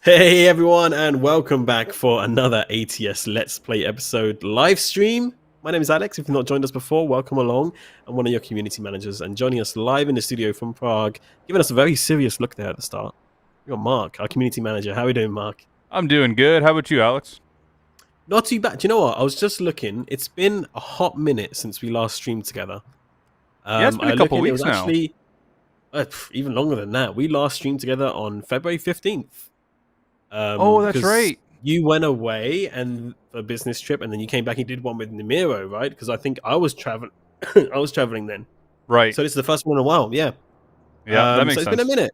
Hey everyone, and welcome back for another ATS Let's Play episode live stream. My name is Alex. If you've not joined us before, welcome along. I'm one of your community managers, and joining us live in the studio from Prague, giving us a very serious look there at the start. We got Mark, our community manager. How are we doing, Mark? I'm doing good. How about you, Alex? Not too bad. Do you know what? I was just looking. It's been a hot minute since we last streamed together. Yeah, it's been a I couple looking. It weeks was now. actually even longer than that. We last streamed together on February 15th. Oh, that's Because right. you went away and for a business trip, and then you came back and did one with Namiro, right? Because I think I was traveling. I was traveling then, Right. so this is the first one in a while. Yeah. Yeah, that So makes it's been a sense. minute.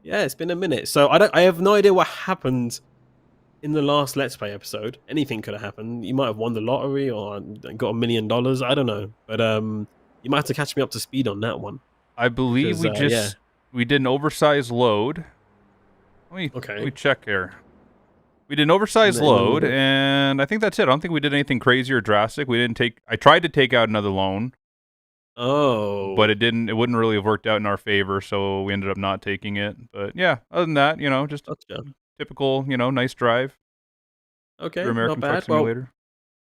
Yeah, it's been a minute. So I have no idea what happened in the last Let's Play episode. Anything could have happened. You might have won the lottery or got $1 million. I don't know, but you might have to catch me up to speed on that one. I believe Because yeah. we did an oversized load. Let me Okay. check here. We did an oversized In the load, middle. and I think that's it. I don't think we did anything crazy or drastic. We didn't take. I tried to take out another loan, but Oh. it didn't. It wouldn't really have worked out in our favor, so we ended up not taking it. But yeah, other than that, just Gotcha. typical, nice drive through Okay. Not American Truck bad. Well, Simulator.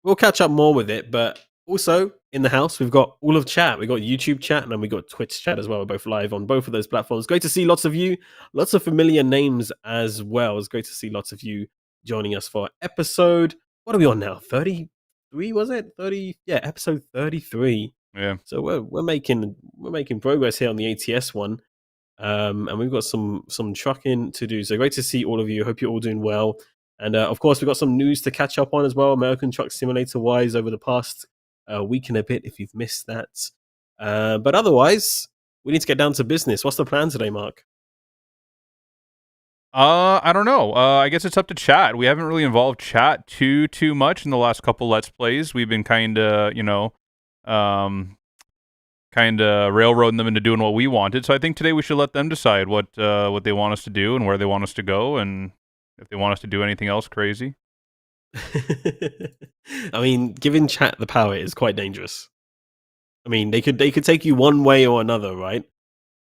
we'll catch up more with it, but also in the house we've got all of chat. We've got YouTube chat and then we got Twitch chat as well. We're both live on both of those platforms. Great to see lots of you, lots of familiar names as well. It's great to see lots of you joining us for episode. What are we on now? 33 was it? 30? Yeah, episode 33. Yeah. So we're making progress here on the ATS one. And we've got some trucking to do. So great to see all of you. Hope you're all doing well. And of course, we've got some news to catch up on as well, American Truck Simulator wise, over the past week and a bit. If you've missed that, but otherwise, we need to get down to business. What's the plan today, Mark? I don't know. I guess it's up to chat. We haven't really involved chat too much in the last couple Let's Plays. We've been um, kind of railroading them into doing what we wanted. So I think today we should let them decide what they want us to do and where they want us to go, and if they want us to do anything else crazy. I mean, giving chat the power is quite dangerous. I mean, they could take you one way or another, right?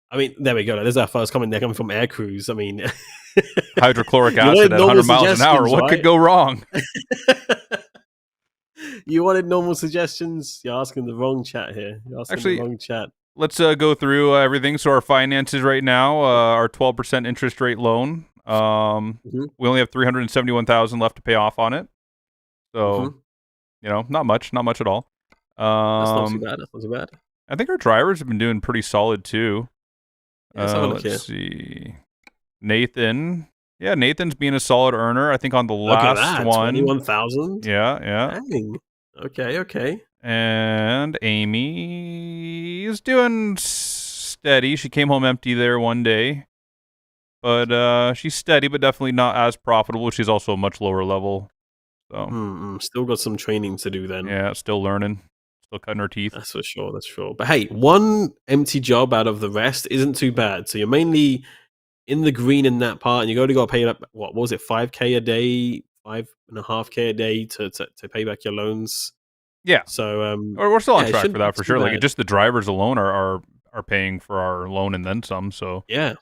I mean, there we go. There's our first comment. They're coming from air crews. I mean, Hydrochloric you acid wanted at normal 100 miles an hour. suggestions, What could right? go wrong? You wanted normal suggestions. You're asking the wrong chat here. You're asking the Actually, wrong chat. let's go through everything. So our finances right now, our 12% interest rate loan. Mhm, We only have 371,000 left to pay off on it. So mhm. not much at all. That's not too Um, bad. That's not too bad. I think our drivers have been doing pretty solid too. Yeah, let's have a look Let's here. see. Nathan. Yeah, Nathan's being a solid earner. I think on the Look at last that, one. 21,000. Yeah. Dang. Okay, okay. And Amy is doing steady. She came home empty there one day. But she's steady, but definitely not as profitable. She's also a much lower level. So, Still got some training to do then. yeah, still learning. Still cutting her teeth. That's for sure. That's for sure. But hey, one empty job out of the rest isn't too bad. So you're mainly in the green in that part, and you only got to pay up. What was it? 5K a day, 5.5K a day to pay back your loans. Yeah. So We're still on yeah, it track for shouldn't be that for too sure. Like, bad. just the drivers alone are paying for our loan and then some. So, Yeah.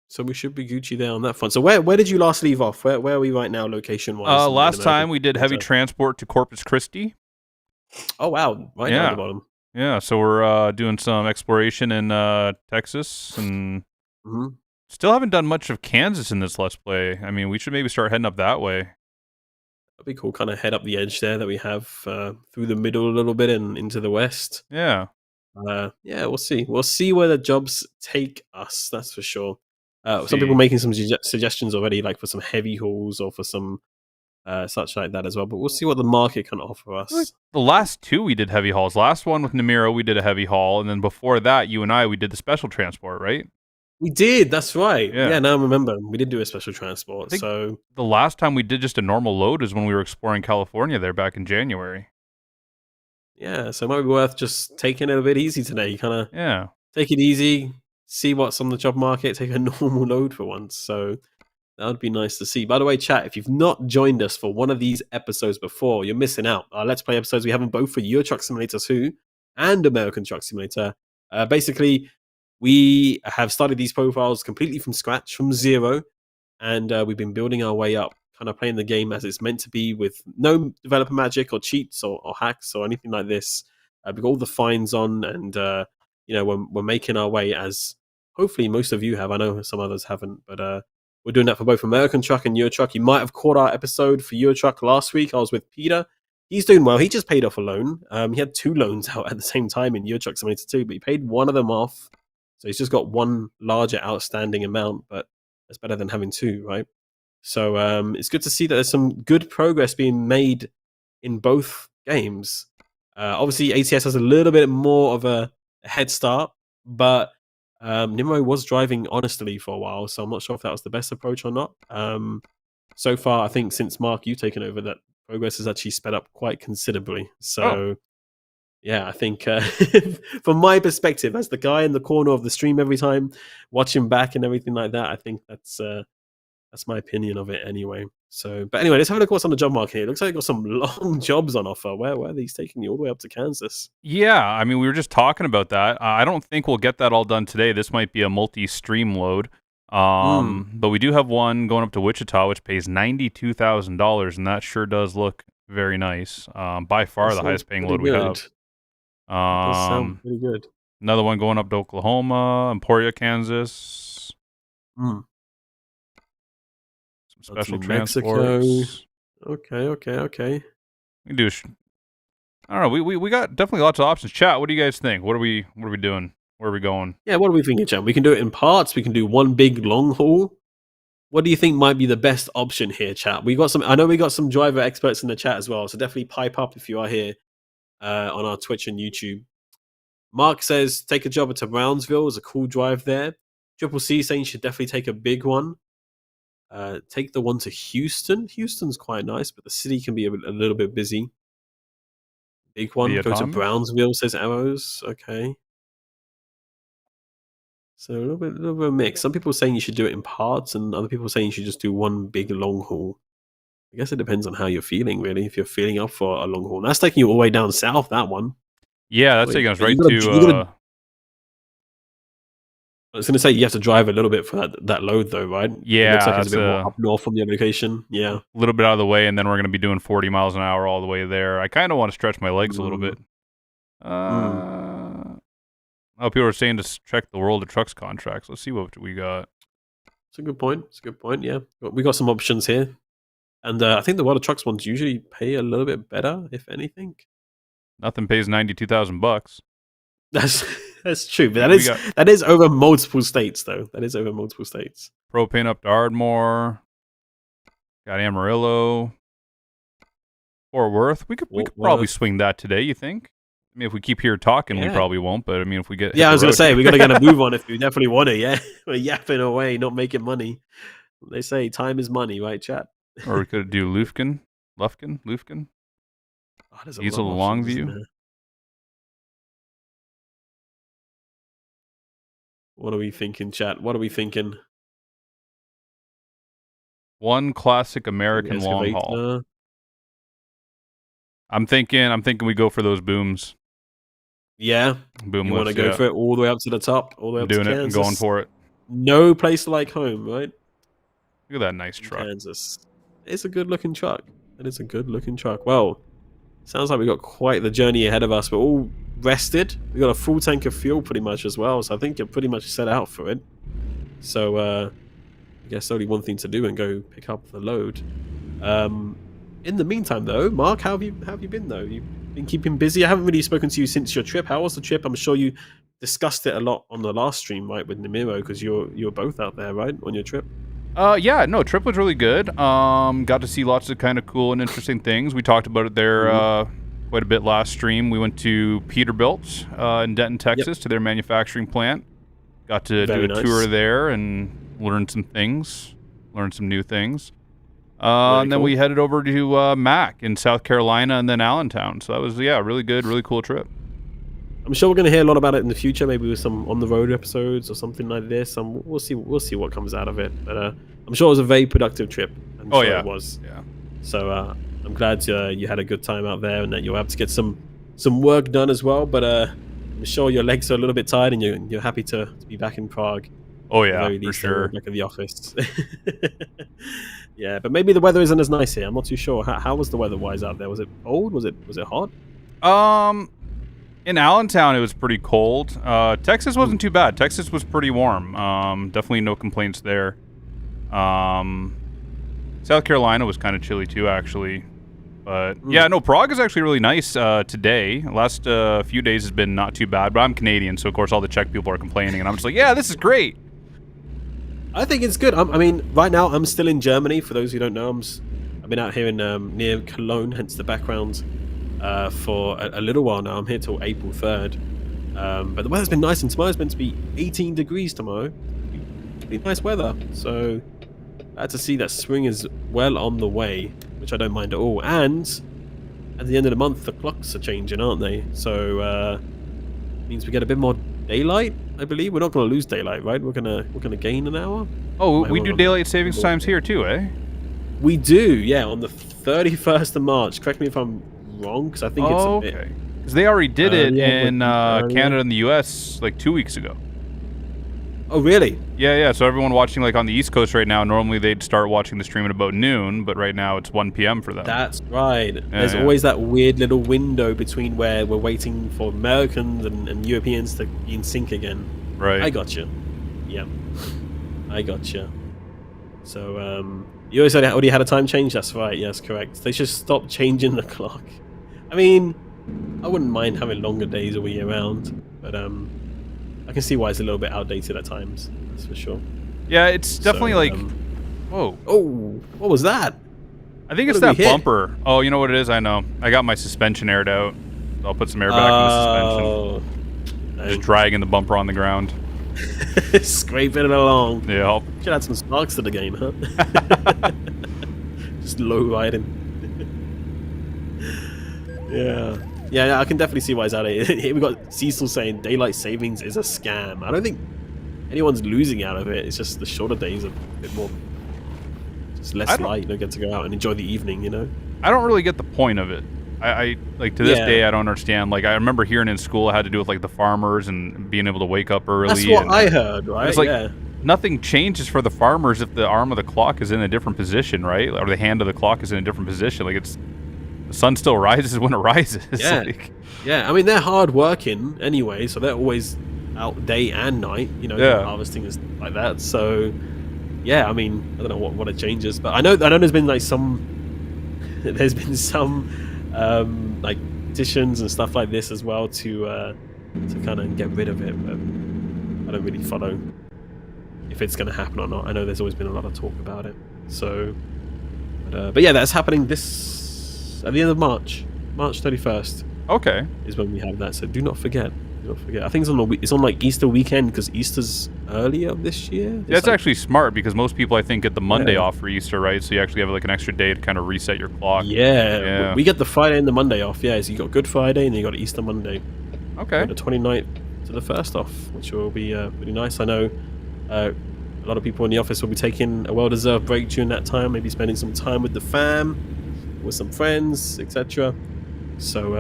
So we should be Gucci there on that front. So where did you last leave off? Where are we right now, location wise? In last American time we did heavy Simulator? transport to Corpus Christi. Oh wow, right down at the Yeah. bottom. Yeah. So we're doing some exploration in Texas and Hmm. still haven't done much of Kansas in this Let's Play. I mean, we should maybe start heading up that way. That'd be cool. Kind of head up the edge there that we have through the middle a little bit and into the west. Yeah. Yeah, we'll see. We'll see where the jobs take us. That's for sure. Let's Some people see. making some suggestions already, like for some heavy hauls or for some such like that as well. But we'll see what the market can offer Like us. the last two we did heavy hauls. Last one with Namiro we did a heavy haul, and then before that, you and I we did the special transport, right? We did. That's right. Yeah. Yeah, now I remember. We did do a special transport. I think So the last time we did just a normal load is when we were exploring California there back in January. yeah, so it might be worth just taking it a bit easy today. Kind of Yeah. take it easy, see what's on the job market, take a normal load for once. So that would be nice to see. By the way, chat, if you've not joined us for one of these episodes before, you're missing out. Our Let's Play episodes, we have them both for Euro Truck Simulator 2 and American Truck Simulator. Basically, we have started these profiles completely from scratch, from zero, and we've been building our way up, kind of playing the game as it's meant to be, with no developer magic or cheats or hacks or anything like this. We've got all the fines on, and we're making our way, as hopefully most of you have. I know some others haven't, but we're doing that for both American Truck and Euro Truck. You might have caught our episode for Euro Truck last week. I was with Peter. He's doing well. He just paid off a loan. He had 2 loans out at the same time in Euro Truck Simulator 2, but he paid one of them off. So he's just got one larger outstanding amount, but that's better than having 2, right? So it's good to see that there's some good progress being made in both games. Obviously, ATS has a little bit more of a head start, but Nimmo was driving honestly for a while, so I'm not sure if that was the best approach or not. So far, I think since Mark, you've taken over, that progress has actually sped up quite considerably. So, yeah, I think from my perspective, as the guy in the corner of the stream every time, watching back and everything like that, I think that's my opinion of it anyway. So, but anyway, let's have a look at what's on the job market here. It looks like they've got some long jobs on offer. Where are these taking you all the way up to Kansas? Yeah, I mean, we were just talking about that. I don't think we'll get that all done today. This might be a multi-stream load. But we do have one going up to Wichita, which pays $92,000, and that sure does look very nice. By far the highest paying load we have. That does sound pretty good. Another one going up to Oklahoma, Emporia, Kansas. Some special transports. Okay. We do. I don't know. We got definitely lots of options. Chat, what do you guys think? What are we doing? Where are we going? Yeah, what are we thinking, Chan? We can do it in parts. We can do one big long haul. What do you think might be the best option here, chat? I know we got some driver experts in the chat as well, so definitely pipe up if you are here on our Twitch and YouTube. Mark says take a job to Brownsville. It's a cool drive there. Triple C saying you should definitely take a big one. Take the one to Houston. Houston's quite nice, but the city can be a little bit busy. Big one. Go to Brownsville, says Arrows. Okay. So a little bit of a mix. Some people are saying you should do it in parts, and other people are saying you should just do one big long haul. I guess it depends on how you're feeling, really. If you're feeling up for a long haul, that's taking you all the way down south. That one. Yeah, that's taking us right to. I was going to say you have to drive a little bit for that load, though, right? Yeah, it looks like it's a bit more up north from your location. Yeah, a little bit out of the way, and then we're going to be doing 40 miles an hour all the way there. I kind of want to stretch my legs a little bit. Oh, people are saying to check the World of Trucks contracts. Let's see what we got. It's a good point. Yeah, we got some options here, and I think the World of Trucks ones usually pay a little bit better, if anything. Nothing pays $92,000. That's true, but that is over multiple states, though. That is over multiple states. Propane up to Ardmore. Got Amarillo. Fort Worth. We could probably swing that today. You think? I mean, if we keep here talking, we probably won't. But I mean, if we get I was gonna say we gotta get a move on if we definitely want it. Yeah, we're yapping away, not making money. They say time is money, right, chat? Or we could do Lufkin. Oh, He's a Longview. What are we thinking, chat? What are we thinking? One classic American long haul. I'm thinking we go for those booms. Yeah, boom. You want to go for it all the way up to the top, all the way up to Kansas. Doing it and going for it. No place like home, right? Look at that nice truck. Kansas. It's a good looking truck. It is a good looking truck. Well, sounds like we got quite the journey ahead of us. We're all rested. We got a full tank of fuel pretty much as well. So I think you're pretty much set out for it. So I guess only one thing to do and go pick up the load. In the meantime, though, Mark, how have you been though? You've been keeping busy. I haven't really spoken to you since your trip. How was the trip? I'm sure you discussed it a lot on the last stream, right, with Namiro, because you were both out there, right, on your trip. Yeah, no, trip was really good. Got to see lots of kind of cool and interesting things. We talked about it there quite a bit last stream. We went to Peterbilt in Denton, Texas, to their manufacturing plant. Got to do a tour there and learn some new things. And then we headed over to Mac in South Carolina and then Allentown. So that was, really good, really cool trip. I'm sure we're going to hear a lot about it in the future, maybe with some on-the-road episodes or something like this. We'll see what comes out of it. But I'm sure it was a very productive trip. It was. Yeah. So I'm glad you had a good time out there and that you were able to get some work done as well. But I'm sure your legs are a little bit tired and you're happy to be back in Prague. Oh At the yeah, very for least, they were sure. back at the office. Yeah, but maybe the weather isn't as nice here. I'm not too sure. How was the weather-wise out there? Was it cold? Was it hot? Um, in Allentown, it was pretty cold. Texas Hmm. wasn't too bad. Texas was pretty warm. Definitely no complaints there. Um, South Carolina was kind of chilly too, actually. But Hmm. yeah, no, Prague is actually really nice today. Last few days has been not too bad, but I'm Canadian, so of course all the Czech people are complaining, and I'm just like, yeah, this is great. I think it's good. I mean, right now I'm still in Germany. For those who don't know, I've been out here in near Cologne, hence the background, for a little while now. I'm here till April 3rd. But the weather's been nice, and tomorrow's meant to be 18 degrees tomorrow. Be nice weather. So glad to see that spring is well on the way, which I don't mind at all. And at the end of the month, the clocks are changing, aren't they? So means we get a bit more daylight. I believe we're not going to lose daylight, right? We're gonna gain an hour. Oh, Am I we wrong do on that? daylight savings times here too, eh? We do, yeah, on the 31st of March. Correct me if I'm wrong, because I think it's a Oh, bit okay. Because they already did it earlier. in Earlier. Canada and the U.S. like 2 weeks ago. Oh, really? Yeah, yeah. So everyone watching like on the East Coast right now, normally they'd start watching the stream at about noon, but right now it's 1 p.m. for them. That's right. There's yeah. always that weird little window between where we're waiting for Americans and Europeans to be in sync again. Right. I got you. Yeah, I got you. So, you already had a time change? That's right, yes, correct. They should stop changing the clock. I mean, I wouldn't mind having longer days all year round, but I can see why it's a little bit outdated at times, that's for sure. Yeah, it's definitely So, like, whoa. oh, what was that? I think What it's did we that hit? bumper. Oh, you know what it is? I know. I got my suspension aired out. I'll put some air back in the suspension. Oh, Just dragging the bumper on the ground. scraping it along. Yeah. Should add some sparks to the game, huh? Just low riding. Yeah. Yeah, I can definitely see why it's out of it. Here we got Cecil saying daylight savings is a scam. I don't think anyone's losing out of it. It's just the shorter days are a bit more, just less light. You don't get to go out and enjoy the evening, you know? I don't really get the point of it. I like to this Yeah. day I don't understand. Like I remember hearing in school it had to do with like the farmers and being able to wake up early. That's what and I heard, right? it's like Yeah. nothing changes for the farmers if the arm of the clock is in a different position, right? Or the hand of the clock is in a different position. Like it's the sun still rises when it rises. Yeah. Like, Yeah, I mean, they're hard working anyway, so they're always out day and night, you know, Yeah. harvesting and stuff like that. So, yeah, I mean, I don't know what it changes, but I know there's been like like petitions and stuff like this as well to kind of get rid of it, but I don't really follow if it's going to happen or not. I know there's always been a lot of talk about it. So, but yeah, that's happening at the end of March 31st. okay. Is when we have that. So do not forget. Do not forget. I think it's on like Easter weekend because Easter's earlier this year. That's like, actually smart because most people I think get the Monday Yeah. off for Easter, right? So you actually have like an extra day to kind of reset your clock. yeah. We get the Friday and the Monday off. Yeah, so you got Good Friday and then you got Easter Monday. Okay. The 29th to the 1st off, which will be really nice. I know a lot of people in the office will be taking a well-deserved break during that time, maybe spending some time with the fam, with some friends, etc. So,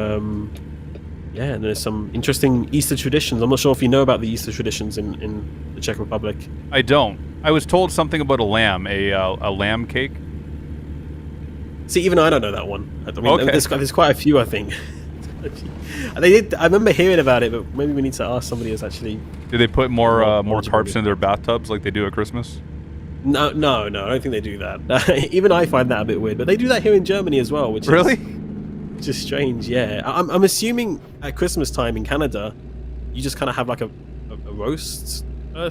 yeah, and there's some interesting Easter traditions. I'm not sure if you know about the Easter traditions in the Czech Republic. I don't. I was told something about a lamb, a lamb cake. See, even I don't know that one. I mean, Okay. there's quite a few, I think. I remember hearing about it, but maybe we need to ask somebody who's actually. Do they put more More tarps in their bathtubs like they do at Christmas? No, I don't think they do that. Even I find that a bit weird, but they do that here in Germany as well, which Really? is just strange. Yeah, I'm assuming at Christmas time in Canada, you just kind of have like a roast,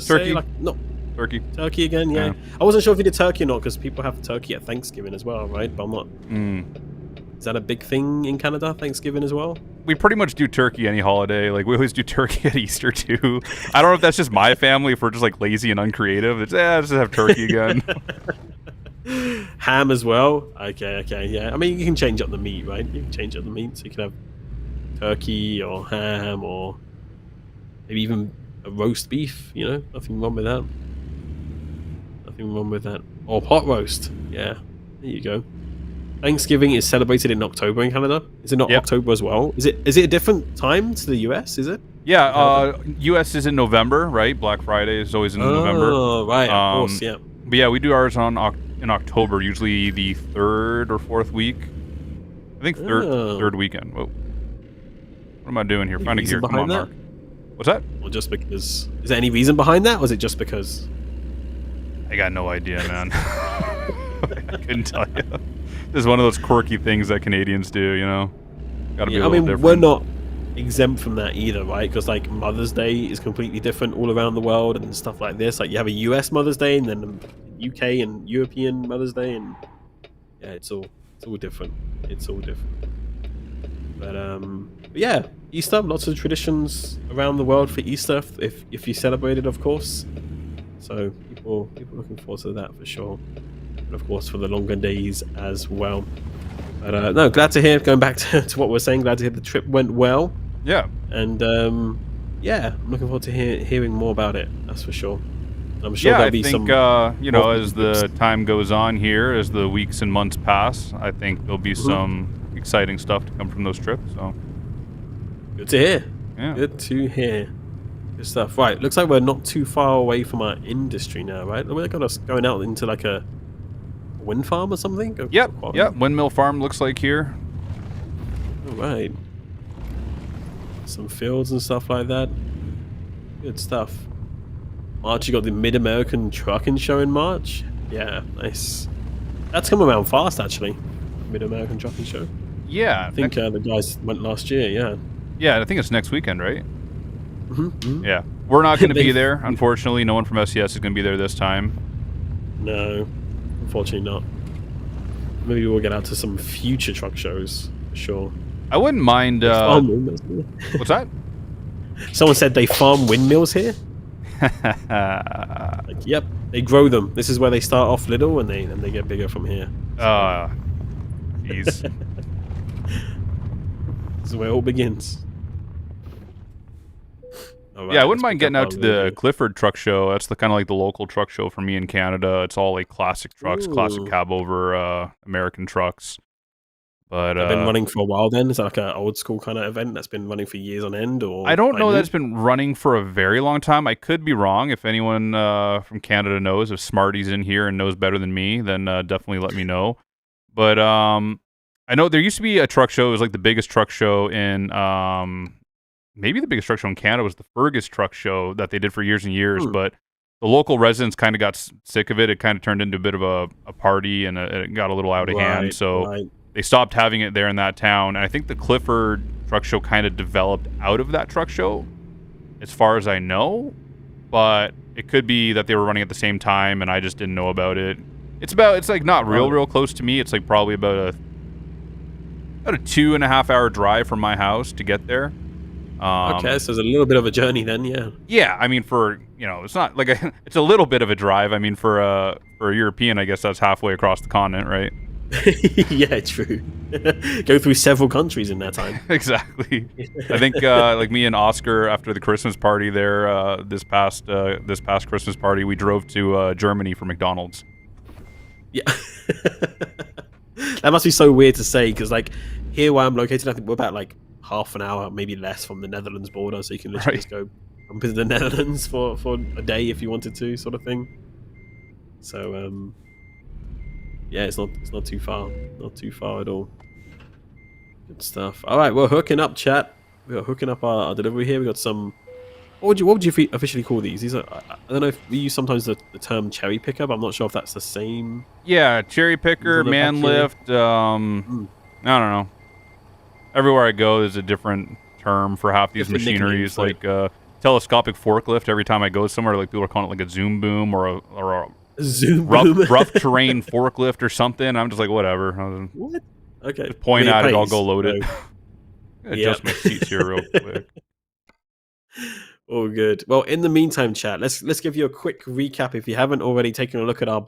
Turkey. like not Turkey. turkey again. Yeah. Yeah. I wasn't sure if you did turkey or not because people have turkey at Thanksgiving as well, right? But I'm not. Mm. Is that a big thing in Canada? Thanksgiving as well? We pretty much do turkey any holiday. Like we always do turkey at Easter too. I don't know if that's just my family, if we're just like lazy and uncreative. It's just have turkey again. Ham as well. Okay, yeah. I mean, you can change up the meat, right? You can change up the meat, so you can have turkey or ham or maybe even a roast beef. You know, nothing wrong with that. Nothing wrong with that. Or pot roast. Yeah, there you go. Thanksgiving is celebrated in October in Canada. Is it not Yep. October as well? Is it a different time to the US? Is it? Yeah, You heard that? U.S. is in November, right? Black Friday is always in November. Oh, right, of course, Um, yeah. but yeah, we do ours in October, usually the third or fourth week. I think Oh, third weekend. Whoa, what am I doing here? any Find a reason gear. Come behind on, that? Mark. What's that? Or just because? Is there any reason behind that, or is it just because? I got no idea, man. I couldn't tell you. This is one of those quirky things that Canadians do, you know? Gotta be a Yeah, I little mean, we're different. not exempt from that either, right? Because like Mother's Day is completely different all around the world and stuff like this. Like you have a US Mother's Day and then a UK and European Mother's Day, and yeah, it's all different. It's all different. But yeah, Easter, lots of traditions around the world for Easter if you celebrate it, of course. So people looking forward to that for sure. And of course for the longer days as well. But no, glad to hear. Going back to what we're saying, glad to hear the trip went well. Yeah. And yeah, I'm looking forward to hearing more about it. That's for sure. I'm sure Yeah, I there'll be think, some you know, more as trips. the time goes on here, as the weeks and months pass, I think there'll be Mhm. some exciting stuff to come from those trips. So, Good to hear. yeah. Good to hear. Good stuff. Right, looks like we're not too far away from our industry now, right? We're got us going out into like a wind farm or something. Go Yep, quarry? yep. Windmill Farm looks like here. All right. Some fields and stuff like that. Good stuff. March, you got the Mid-American Trucking Show in March. Yeah, nice. That's come around fast, actually. Mid-American Trucking Show. Yeah, I think the guys went last year. Yeah. yeah. I think it's next weekend, right? Mm-hmm. Yeah, we're not going to be They've there. Unfortunately, no one from SES is going to be there this time. No, unfortunately not. Maybe we'll get out to some future truck shows for sure. I wouldn't mind. They farm windmills here. What's that? Someone said they farm windmills here. Like, yep, they grow them. This is where they start off little and they get bigger from here. Jeez. This is where it all begins. All right, Yeah, I let's wouldn't mind pick up getting out our to the radio. Clifford Truck Show. That's the kind of like the local truck show for me in Canada. It's all like classic trucks, classic Ooh. cab over American trucks. But They've been running for a while then? Is that like an old school kind of event that's been running for years on end, I or don't quite know that new? it's been running for a very long time. I could be wrong. If anyone from Canada knows, if Smarty's in here and knows better than me, then definitely let me know. But I know there used to be a truck show. It was like the biggest truck show in maybe the biggest truck show in Canada was the Fergus Truck Show that they did for years and years. Hmm. But the local residents kind of got sick of it. It kind of turned into a bit of a party, and it got a little out of hand. So Right. they stopped having it there in that town. And I think the Clifford Truck Show kind of developed out of that truck show, as far as I know. But it could be that they were running at the same time, and I just didn't know about it. It's like not real close to me. It's like probably about a 2.5 hour drive from my house to get there. Okay, so it's a little bit of a journey then, yeah. Yeah, I mean, for it's not like it's a little bit of a drive. I mean, for a European, I guess that's halfway across the continent, right? Yeah, true. Go through several countries in that time. Exactly. I think like me and Oscar after the Christmas party there this past Christmas party, we drove to Germany for McDonald's. Yeah. That must be so weird to say because, like, here where I'm located, I think we're about like half an hour, maybe less, from the Netherlands border, so you can literally just go jump into the Netherlands for a day if you wanted to, sort of thing. So, yeah, it's not too far, not too far at all. Good stuff. All right, we're hooking up, chat. We are hooking up our delivery here. We got some. What would you officially call these? These are, I don't know if we use sometimes the term cherry picker, but I'm not sure if that's the same. Yeah, cherry picker, on the back man here. lift. I don't know. Everywhere I go, there's a different term for half these Different machineries. nicknames, Like telescopic forklift. Every time I go somewhere, like people are calling it like a zoom boom or a Zoom boom. rough terrain forklift or something. I'm just like, whatever. What? Okay. Just point at it, I'll go load it. So, Adjust my seats here real quick. all good. Well, in the meantime, chat, let's give you a quick recap if you haven't already taken a look at our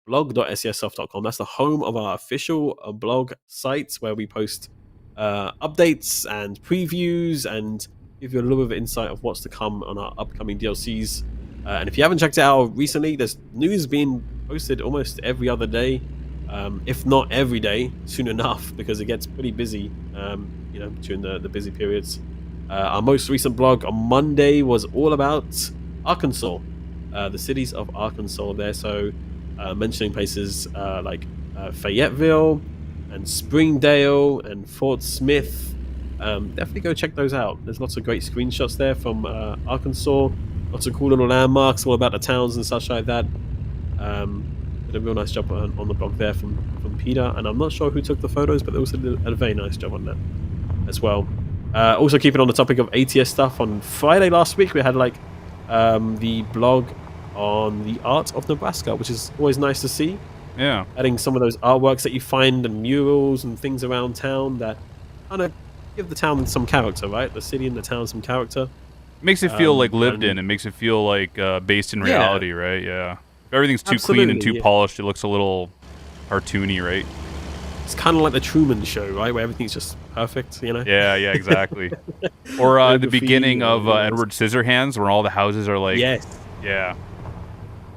blog.scsoft.com. That's the home of our official blog sites where we post updates and previews and give you a little bit of insight of what's to come on our upcoming DLCs. And if you haven't checked it out recently, there's news being posted almost every other day, if not every day, soon enough, because it gets pretty busy, during the busy periods. Our most recent blog on Monday was all about Arkansas, the cities of Arkansas there. So mentioning places like Fayetteville and Springdale and Fort Smith. Definitely go check those out. There's lots of great screenshots there from Arkansas. Lots of cool little landmarks all about the towns and such like that. Did a real nice job on the blog there from Peter, and I'm not sure who took the photos, but they also did a very nice job on that as well. Also keeping on the topic of ATS stuff, on Friday last week we had like the blog on the art of Nebraska, which is always nice to see. Yeah. Adding some of those artworks that you find and murals and things around town that kind of give the town some character, right? The city and the town some character. Makes it feel like lived in. It makes it feel like based in reality, right? Yeah. If everything's too clean and too polished, it looks a little cartoony, right? It's kind of like the Truman Show, right? Where everything's just perfect, you know? Yeah, exactly. Or the beginning of Edward Scissorhands, where all the houses are like... Yes. Yeah.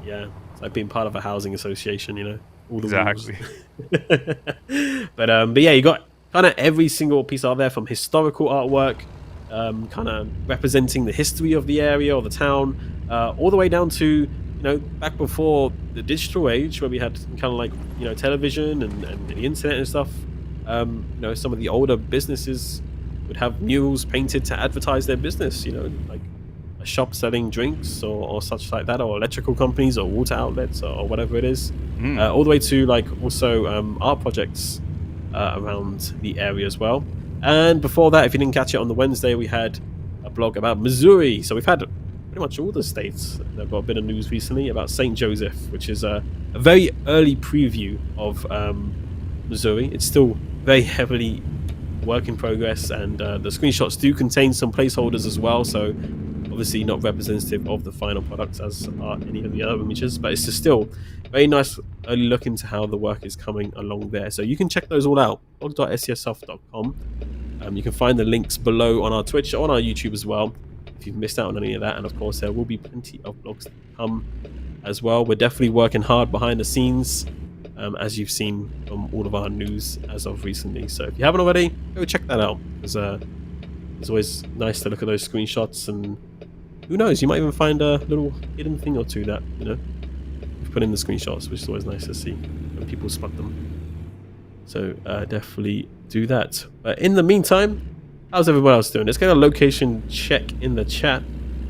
Yeah. It's like being part of a housing association, you know? All the exactly. But yeah, you got kind of every single piece out there, from historical artwork, kind of representing the history of the area or the town, all the way down to, you know, back before the digital age, where we had kind of like, you know, television and the internet and stuff. You know, some of the older businesses would have murals painted to advertise their business, you know, like a shop selling drinks or such like that, or electrical companies or water outlets or whatever it is. All the way to like also art projects around the area as well. And before that, if you didn't catch it on the Wednesday, we had a blog about Missouri. So we've had pretty much all the states that have got a bit of news recently about St. Joseph, which is a very early preview of Missouri. It's still very heavily work in progress, and the screenshots do contain some placeholders as well, so obviously not representative of the final product as are any of the other images, but it's just still very nice early look into how the work is coming along there. So you can check those all out, blog.scsoft.com. You can find the links below on our Twitch, on our YouTube as well, if you've missed out on any of that. And of course, there will be plenty of blogs to come as well. We're definitely working hard behind the scenes, as you've seen from all of our news as of recently. So if you haven't already, go check that out, because it's always nice to look at those screenshots, and who knows, you might even find a little hidden thing or two that, you know, we've put in the screenshots, which is always nice to see when people spot them. So definitely do that. But in the meantime, how's everyone else doing? Let's get a location check in the chat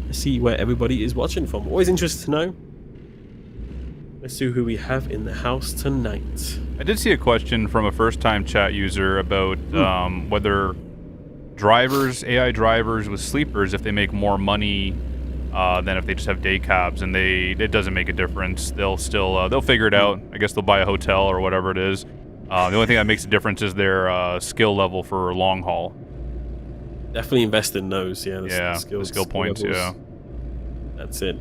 to see where everybody is watching from. Always interested to know. Let's see who we have in the house tonight. I did see a question from a first-time chat user about whether drivers, AI drivers with sleepers, if they make more money than if they just have day cabs, and it doesn't make a difference. They'll still they'll figure it out. I guess they'll buy a hotel or whatever it is. The only thing that makes a difference is their skill level for long haul. Definitely invest in those, yeah. The skill points, levels. Yeah. That's it.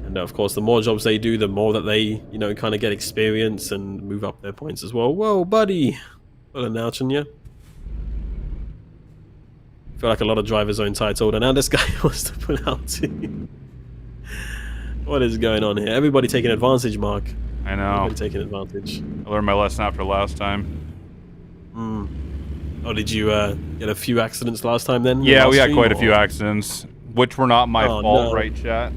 And of course, the more jobs they do, the more that they, you know, kind of get experience and move up their points as well. Whoa, buddy! Well, announcing you. I feel like a lot of drivers are entitled, and now this guy wants to pull out too. What is going on here? Everybody taking advantage, Mark. I know. Everybody taking advantage. I learned my lesson after last time. Oh, did you get a few accidents last time then? Yeah, we had quite a few accidents, which were not my fault, right, chat?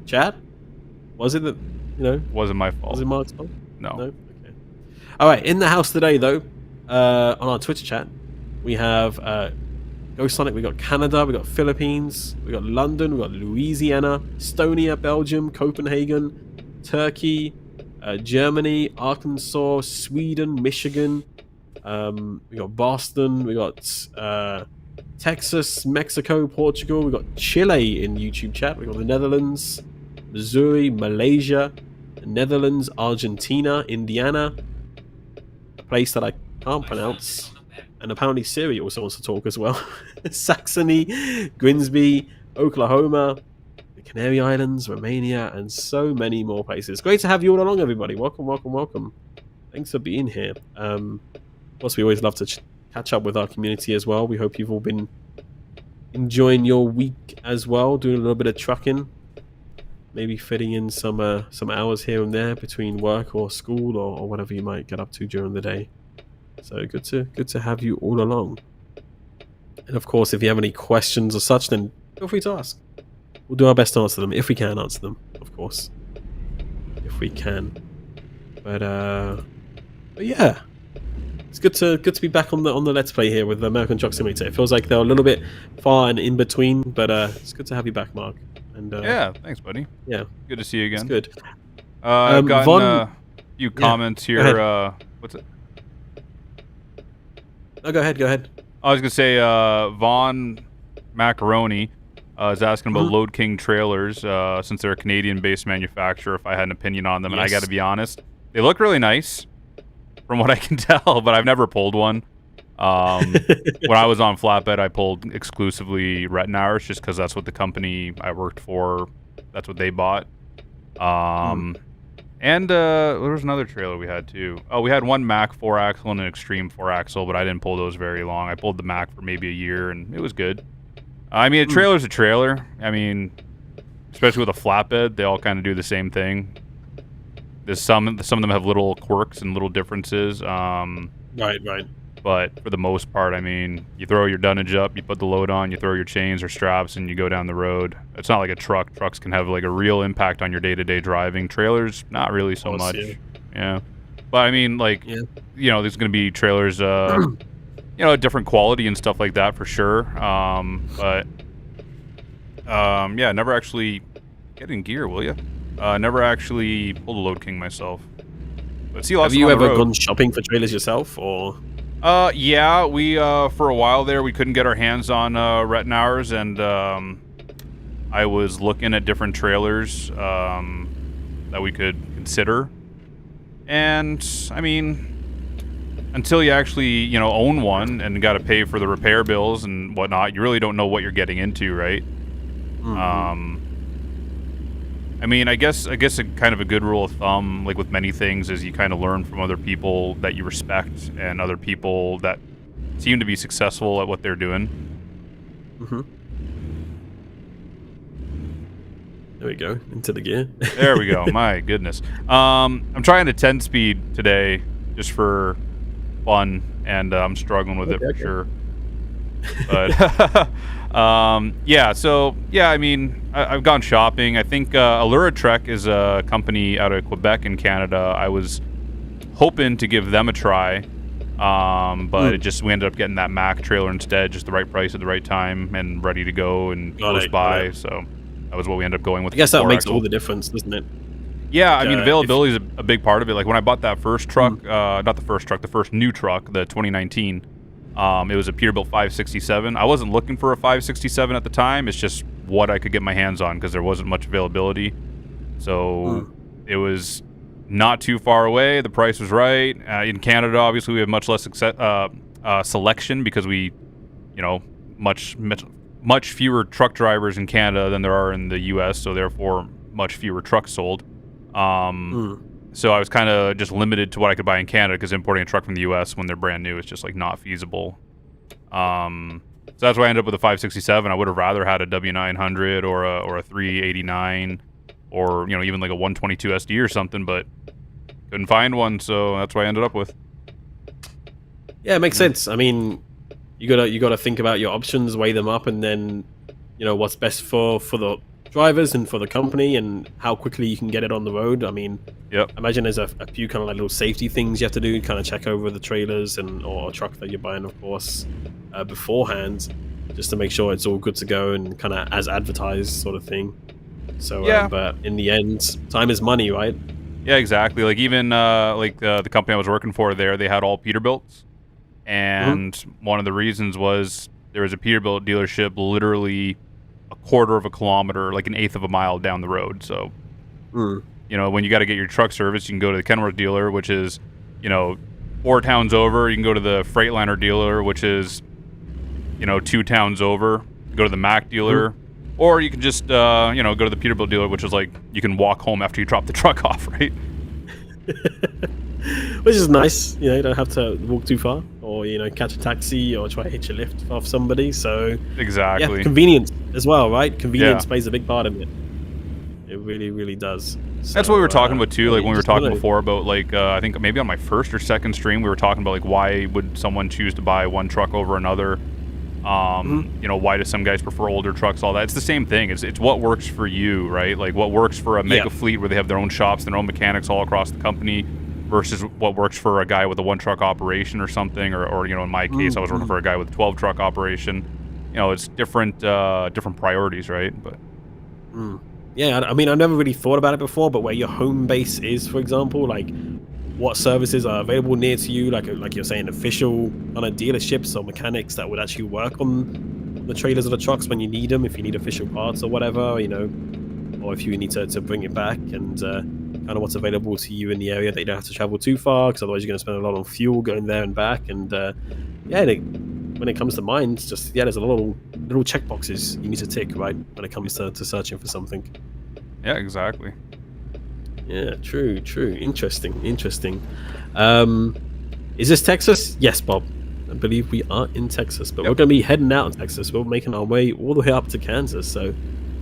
Chat? Was it that, you know? Wasn't my fault. Was it Mark's fault? No. Okay. Alright, in the house today, though, on our Twitter chat, we have Ghost Sonic, we got Canada, we got Philippines, we got London, we got Louisiana, Estonia, Belgium, Copenhagen, Turkey, Germany, Arkansas, Sweden, Michigan, we got Boston, we got Texas, Mexico, Portugal, we got Chile in YouTube chat, we got the Netherlands, Missouri, Malaysia, the Netherlands, Argentina, Indiana, a place that I can't pronounce, and apparently Siri also wants to talk as well. Saxony, Grimsby, Oklahoma, the Canary Islands, Romania, and so many more places. Great to have you all along, everybody. Welcome, welcome, welcome. Thanks for being here. Of course, we always love to catch up with our community as well. We hope you've all been enjoying your week as well, doing a little bit of trucking, maybe fitting in some hours here and there between work or school or whatever you might get up to during the day. So good to have you all along. And of course, if you have any questions or such, then feel free to ask. We'll do our best to answer them if we can answer them, of course, if we can. But yeah, it's good to be back on the Let's Play here with the American Truck Simulator. It feels like they're a little bit far and in between, but it's good to have you back, Mark. And yeah, thanks, buddy. Yeah, Good to see you again. it's good. I've gotten Von, a few comments here. What's it? No, go ahead. I was gonna say Von Macaroni is asking about Load King trailers since they're a Canadian-based manufacturer. If I had an opinion on them, and I got to be honest, they look really nice from what I can tell, but I've never pulled one. When I was on flatbed, I pulled exclusively Retinars just because that's what the company I worked for, that's what they bought. And there was another trailer we had too. Oh, we had one Mac 4-axle and an Extreme 4-axle, but I didn't pull those very long. I pulled the Mac for maybe a year, and it was good. I mean, a trailer's a trailer. I mean, especially with a flatbed, they all kind of do the same thing. There's some of them have little quirks and little differences. Right. But for the most part, I mean, you throw your dunnage up, you put the load on, you throw your chains or straps, and you go down the road. It's not like a truck. Trucks can have like a real impact on your day-to-day driving. Trailers, not really so much. Yeah. But I mean, like, you know, there's going to be trailers, you know, different quality and stuff like that for sure. But yeah, never actually get in gear, will you? Never actually pulled a Load King myself. But see, have you ever gone shopping for trailers yourself, or? Yeah, we for a while there we couldn't get our hands on Retinars, and I was looking at different trailers that we could consider. And I mean, until you actually, you know, own one and got to pay for the repair bills and whatnot, you really don't know what you're getting into, right? I mean, I guess a kind of a good rule of thumb, like with many things, is you kind of learn from other people that you respect and other people that seem to be successful at what they're doing. There we go, into the gear. There we go. My goodness. I'm trying to 10 speed today just for fun, and I'm struggling with it for sure. But yeah, so yeah, I mean, I've gone shopping. I think Allura Trek is a company out of Quebec in Canada. I was hoping to give them a try, but we ended up getting that Mac trailer instead, just the right price at the right time and ready to go and close by. So that was what we ended up going with. I guess that makes all the difference, doesn't it? Yeah, I mean, availability is a big part of it. Like when I bought that first truck, not the first truck, the first new truck, the 2019. It was a Peterbilt 567. I wasn't looking for a 567 at the time. It's just what I could get my hands on because there wasn't much availability. So it was not too far away. The price was right. In Canada, obviously, we have much less selection because we, you know, much fewer truck drivers in Canada than there are in the U.S., so therefore much fewer trucks sold. So I was kind of just limited to what I could buy in Canada because importing a truck from the U.S. when they're brand new is just like not feasible. So that's why I ended up with a 567. I would have rather had a W900 or a 389 or, you know, even like a 122 SD or something, but couldn't find one, so that's what I ended up with. Yeah, it makes sense. I mean, you gotta think about your options, weigh them up, and then, you know, what's best for the drivers and for the company and how quickly you can get it on the road. I mean, I imagine there's a few kind of like little safety things you have to do, kind of check over the trailers or truck that you're buying, of course, beforehand, just to make sure it's all good to go and kind of as advertised sort of thing. So, but in the end, time is money, right? Yeah, exactly. Like even the company I was working for there, they had all Peterbilts, and one of the reasons was there was a Peterbilt dealership literally a quarter of a kilometer, like an eighth of a mile down the road. So, you know, when you got to get your truck service, you can go to the Kenworth dealer, which is, you know, 4 towns over. You can go to the Freightliner dealer, which is, you know, 2 towns over. Go to the Mack dealer, or you can just, you know, go to the Peterbilt dealer, which is like you can walk home after you drop the truck off, right? Which is nice. You know, you don't have to walk too far, or, you know, catch a taxi or try to hitch a lift off somebody. So exactly, yeah, convenience as well, right? Convenience plays a big part of it. It really, really does. So, that's what we were talking about too. Like when we were talking before about like I think maybe on my first or second stream we were talking about like why would someone choose to buy one truck over another. Mhm. Why do some guys prefer older trucks? All that. It's the same thing. It's what works for you, right? Like what works for a Yeah. mega fleet where they have their own shops, their own mechanics all across the company, versus what works for a guy with a one truck operation or something, or in my case, I was working Mm-hmm. for a guy with a 12 truck operation. It's different priorities, right? But Mm. Yeah, I mean, I never really thought about it before, but where your home base is, for example, like what services are available near to you, like you're saying, official kind of dealerships or mechanics that would actually work on the trailers or the trucks when you need them, if you need official parts or whatever, or if you need to bring it back, and kind of what's available to you in the area that you don't have to travel too far, because otherwise you're going to spend a lot on fuel going there and back. And yeah, when it comes to mine, it's just, yeah, there's a little check boxes you need to tick, right, when it comes to searching for something. yeah, exactly. Yeah, true. Interesting. Um, is this Texas? Yes, Bob. I believe we are in Texas, but Yep. we're going to be heading out of Texas. We're making our way all the way up to Kansas, so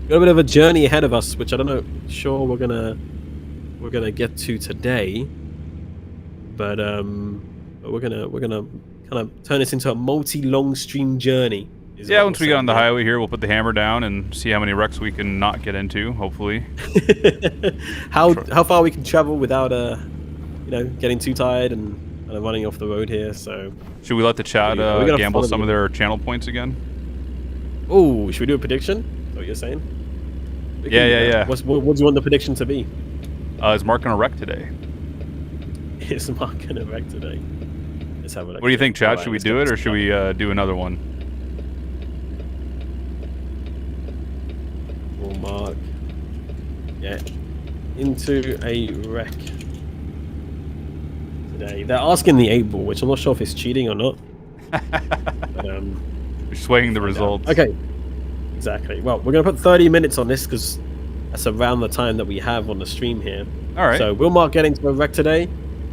got a bit of a journey ahead of us, which I don't know, sure we're gonna get to today, but we're gonna kind of turn this into a multi-long stream journey, is Yeah, what we're once we get on saying the here. highway here, we'll put the hammer down and see how many wrecks we can not get into. Hopefully. how Sure. how far we can travel without getting too tired and kind of running off the road here. So Should we let the chat we're gonna gamble follow some of the. their channel points again? Oh, should we do a prediction? Is that what you're saying? We can do that. Yeah. What do you want the prediction to be? Is Mark gonna wreck today? Is Mark gonna wreck today? Let's have a look. What do you think, All Chad? right, Should we let's get do it this or should we do another one? Will Mark get into a wreck today? They're asking the 8 ball, which I'm not sure if it's cheating or not. But You're swaying the find out. results. Okay, exactly. Well, we're gonna put 30 minutes on this because that's around the time that we have on the stream here. All right. So will Mark get into a wreck today?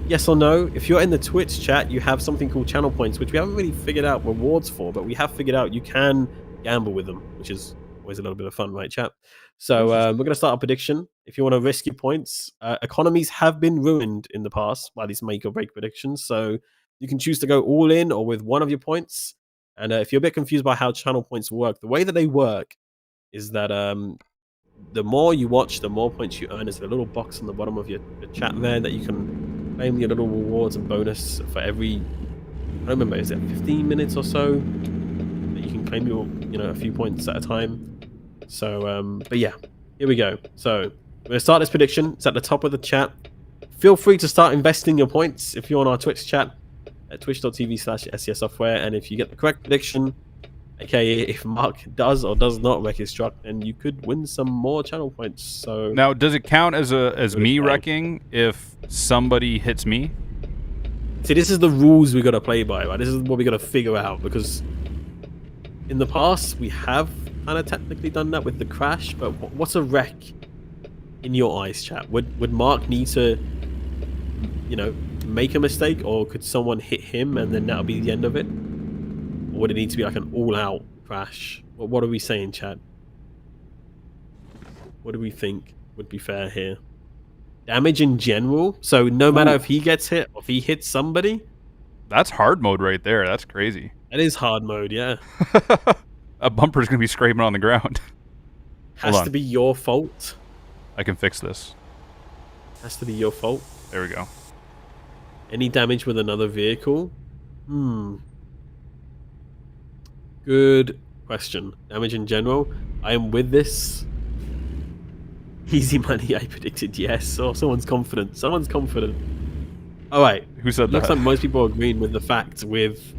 Yes or no? If you're in the Twitch chat, you have something called channel points, which we haven't really figured out rewards for, but we have figured out you can gamble with them, which is always a little bit of fun, right, chat? So we're going to start a prediction. If you want to risk your points, economies have been ruined in the past by these make or break predictions. So you can choose to go all in or with one of your points. And if you're a bit confused by how channel points work, the way that they work is that the more you watch, the more points you earn. There's a little box on the bottom of your chat there that you can claim your little rewards and bonus for every. I don't remember, is it 15 minutes or so that you can claim your, a few points at a time. So, but yeah, here we go. So we're gonna start this prediction. It's at the top of the chat. Feel free to start investing your points if you're on our Twitch chat at twitch.tv/SES Software, and if you get the correct prediction, aka if Mark does or does not wreck his truck, then you could win some more channel points. So Now, does it count as me count. wrecking if somebody hits me? see, this is the rules we got to play by, right? This is what we got to figure out, because in the past we have kind of technically done that with the crash. But what's a wreck in your eyes, chat? Would Mark need to, make a mistake, or could someone hit him and then that'll be the end of it? Or would it need to be like an all-out crash? What are we saying, chat? What do we think would be fair here? Damage in general? So no matter if he gets hit or if he hits somebody? That's hard mode right there. That's crazy. That is hard mode, yeah. A bumper's gonna be scraping on the ground. Has to be your fault. I can fix this. Has to be your fault. There we go. Any damage with another vehicle? Good question. Damage in general? I am with this. Easy money, I predicted yes. Or someone's confident. Someone's confident. All right. Who said that? Looks like most people are agreeing with the fact with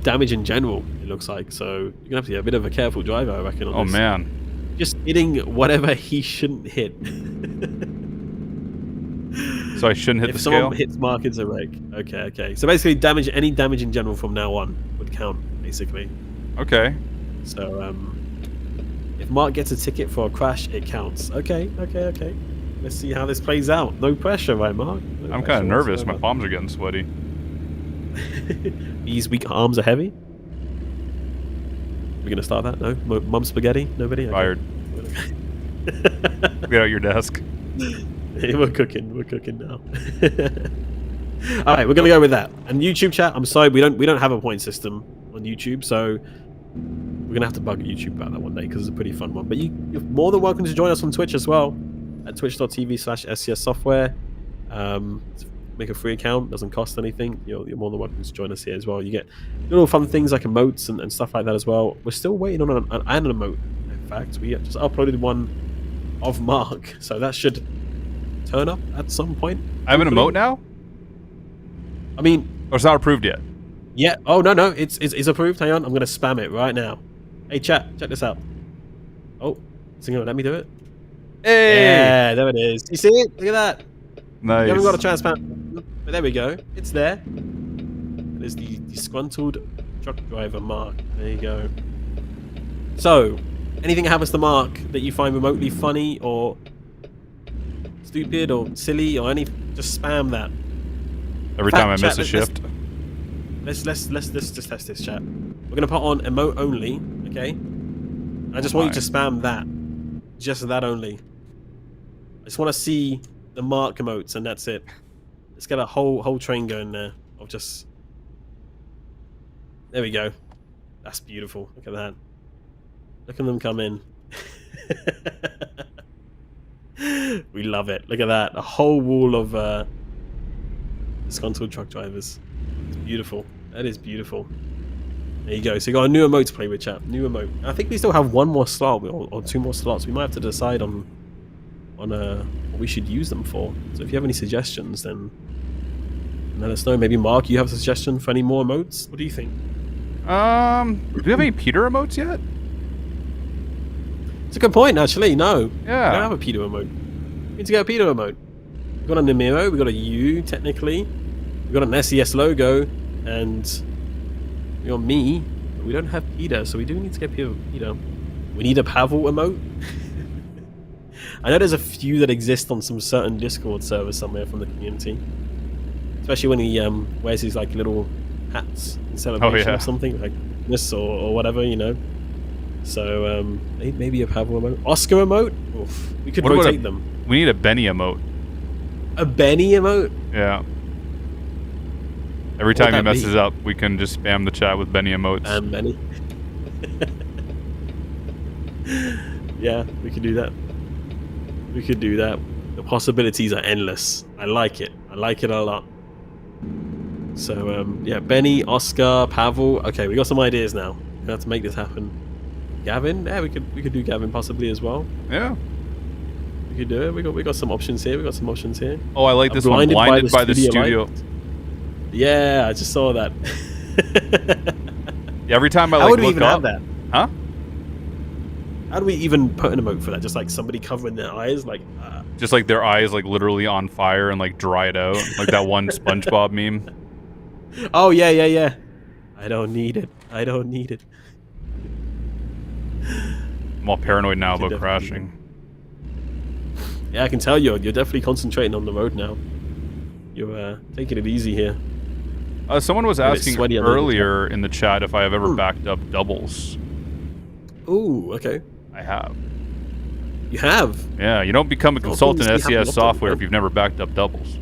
damage in general, it looks like. So you're going to have to be a bit of a careful driver, I reckon. On Oh, this. man. Just hitting whatever he shouldn't hit. So I shouldn't hit if the scale? someone hits Mark, it's a wreck. Okay. So basically, any damage in general from now on would count, basically. Okay. So, if Mark gets a ticket for a crash, it counts. Okay. Let's see how this plays out. No pressure, right, Mark? No I'm pressure kind of nervous. whatsoever. My palms are getting sweaty. These weak arms are heavy. We're gonna start that? No? Mum spaghetti? Nobody? Okay. Fired. Get out your desk. We're cooking now. All right, we're gonna go with that. And YouTube chat, I'm sorry, we don't have a point system on YouTube, so we're gonna have to bug YouTube about that one day because it's a pretty fun one. But you're more than welcome to join us on Twitch as well at twitch.tv/SCS Software. Make a free account, doesn't cost anything. You're more than welcome to join us here as well. You get little fun things like emotes and stuff like that as well. We're still waiting on an emote. In fact, we just uploaded one of Mark, so that should turn up at some point. I have an emote now? I mean, or it's not approved yet? Yeah. Oh no, it's approved. Hang on, I'm gonna spam it right now. Hey chat, check this out. Oh, is it gonna let me do it? Hey! Yeah, there it is. You see it? Look at that. Nice. You haven't got a transparent, but there we go. It's there. There's the disgruntled truck driver Mark. There you go. So, anything that happens to Mark that you find remotely funny or stupid or silly or anything, just spam that. Every time I miss a shift. Let's just test this, chat. We're gonna put on emote only, okay? I just want you to spam that, just that only. I just want to see the Mark emotes, and that's it. Let's get a whole train going there of just. There we go. That's beautiful. Look at that. Look at them come in. We love it. Look at that. A whole wall of disgruntled truck drivers. It's beautiful. That is beautiful. There you go. So you got a new emote to play with, chat. New emote. I think we still have one more slot or 2 more slots. We might have to decide on what we should use them for. So if you have any suggestions, then let us know. Maybe Mark, you have a suggestion for any more emotes? What do you think? Do we have any Peter emotes yet? It's a good point, actually. No. Yeah. We don't have a Peter emote. We need to get a Peter emote. We've got a Namiro, we've got a U, technically. We've got an SES logo, and we got me, but we don't have Peter, so we do need to get Peter. We need a Pavel emote. I know there's a few that exist on some certain Discord server somewhere from the community. Especially when he wears his like little hats in celebration of something, like this or whatever, you know. So maybe a Pavel emote. Oscar emote? Oof. We could rotate them. We need a Benny emote. A Benny emote? Yeah. Every time he messes up, we can just spam the chat with Benny emotes. And Benny. Yeah, we could do that. We could do that. The possibilities are endless. I like it. I like it a lot. So, yeah, Benny, Oscar, Pavel. Okay, we got some ideas now. We have to make this happen. Gavin? Yeah, we could do Gavin possibly as well. Yeah. We could do it. We got some options here. Oh, I like this one. Blinded by the studio. Yeah, I just saw that. Yeah, every time I How would we look even up, have that? Huh? How do we even put an emote for that? Just like somebody covering their eyes, like. Just like their eyes, like literally on fire and like dried out, like that one SpongeBob meme. Oh yeah. I don't need it. I'm all paranoid now about crashing. Yeah, I can tell you're definitely concentrating on the road now. You're taking it easy here. Someone was asking earlier in the chat if I have ever backed up doubles. Ooh, okay. I have. You have? Yeah, you don't become a consultant in SES software if you've never backed up doubles.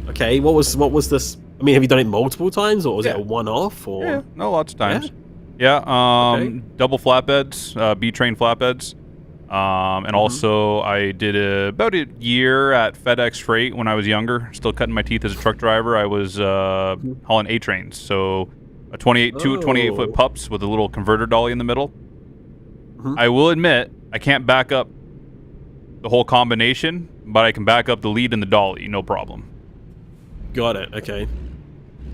Okay, what was this? I mean, have you done it multiple times, or was it a one-off? Or yeah, no, lots of times. Yeah, double flatbeds, B-train flatbeds. And also I did about a year at FedEx Freight when I was younger, still cutting my teeth as a truck driver. I was hauling A-trains, so a 28-foot pups with a little converter dolly in the middle. I will admit, I can't back up the whole combination, but I can back up the lead and the dolly, no problem. Got it, okay.